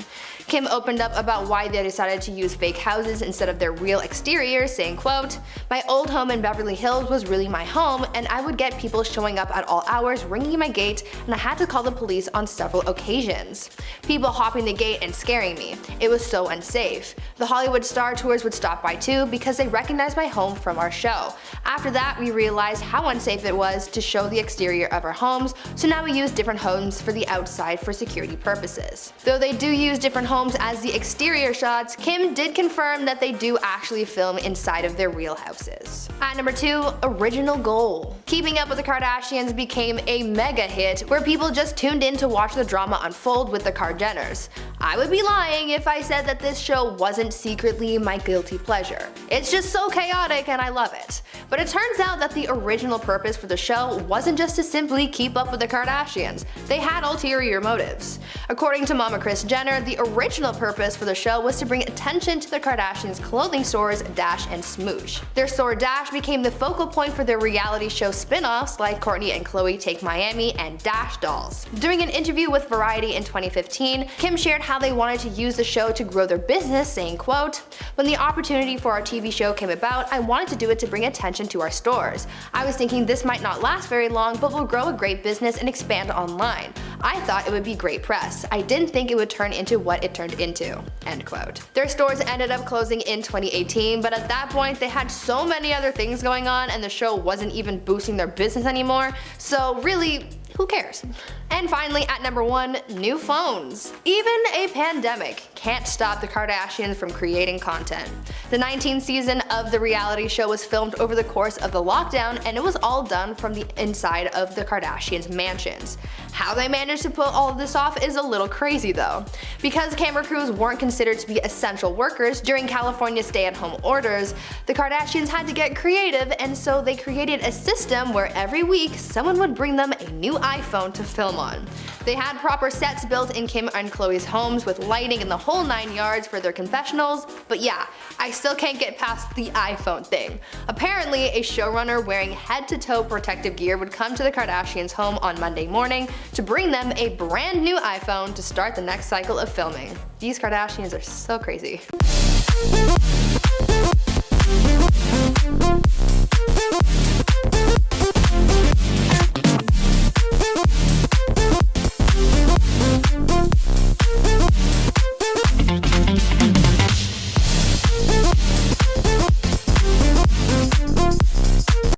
Kim opened up about why they decided to use fake houses instead of their real exteriors, saying, quote, "My old home in Beverly Hills was really my home, and I would get people showing up at all hours ringing my gate, and I had to call the police on several occasions. People hopping the gate and scaring me. It was so unsafe. The Hollywood Star Tours would stop by too because they recognized my home from our show. After that, we realized how unsafe it was to show the exterior of our homes, so now we use different homes for the outside for security purposes." Though they do use different homes as the exterior shots, Kim did confirm that they do actually film inside of their real houses. At number 2, Original Goal. Keeping Up with the Kardashians became a mega hit where people just tuned in to watch the drama unfold with the Kar-Jenners. I would be lying if I said that this show wasn't secretly my guilty pleasure. It's just so chaotic and I love it. But it turns out that the original purpose for the show wasn't just to simply keep up with the Kardashians. They had ulterior motives. According to Mama Kris Jenner, the original purpose for the show was to bring attention to the Kardashians' clothing stores Dash and Smoosh. Their store Dash became the focal point for their reality show spin-offs like Kourtney and Khloe Take Miami and Dash Dolls. During an interview with Variety in 2015, Kim shared how they wanted to use the show to grow their business, saying, quote, "When the opportunity for our TV show came about, I wanted to do it to bring attention to our stores. I was thinking this might not last very long, but will grow a great business and expand online. I thought it would be great press. I didn't think it would turn into what it turned into." End quote. Their stores ended up closing in 2018, but at that point they had so many other things going on and the show wasn't even boosting their business anymore, so really, who cares? And finally, at number 1, new phones. Even a pandemic can't stop the Kardashians from creating content. The 19th season of the reality show was filmed over the course of the lockdown, and it was all done from the inside of the Kardashians' mansions. How they managed to pull all of this off is a little crazy though. Because camera crews weren't considered to be essential workers during California's stay-at-home orders, the Kardashians had to get creative, and so they created a system where every week someone would bring them a new iPhone to film on. They had proper sets built in Kim and Khloe's homes with lighting in the whole 9 yards for their confessionals, but yeah, I still can't get past the iPhone thing. Apparently, a showrunner wearing head-to-toe protective gear would come to the Kardashians' home on Monday morning to bring them a brand new iPhone to start the next cycle of filming. These Kardashians are so crazy.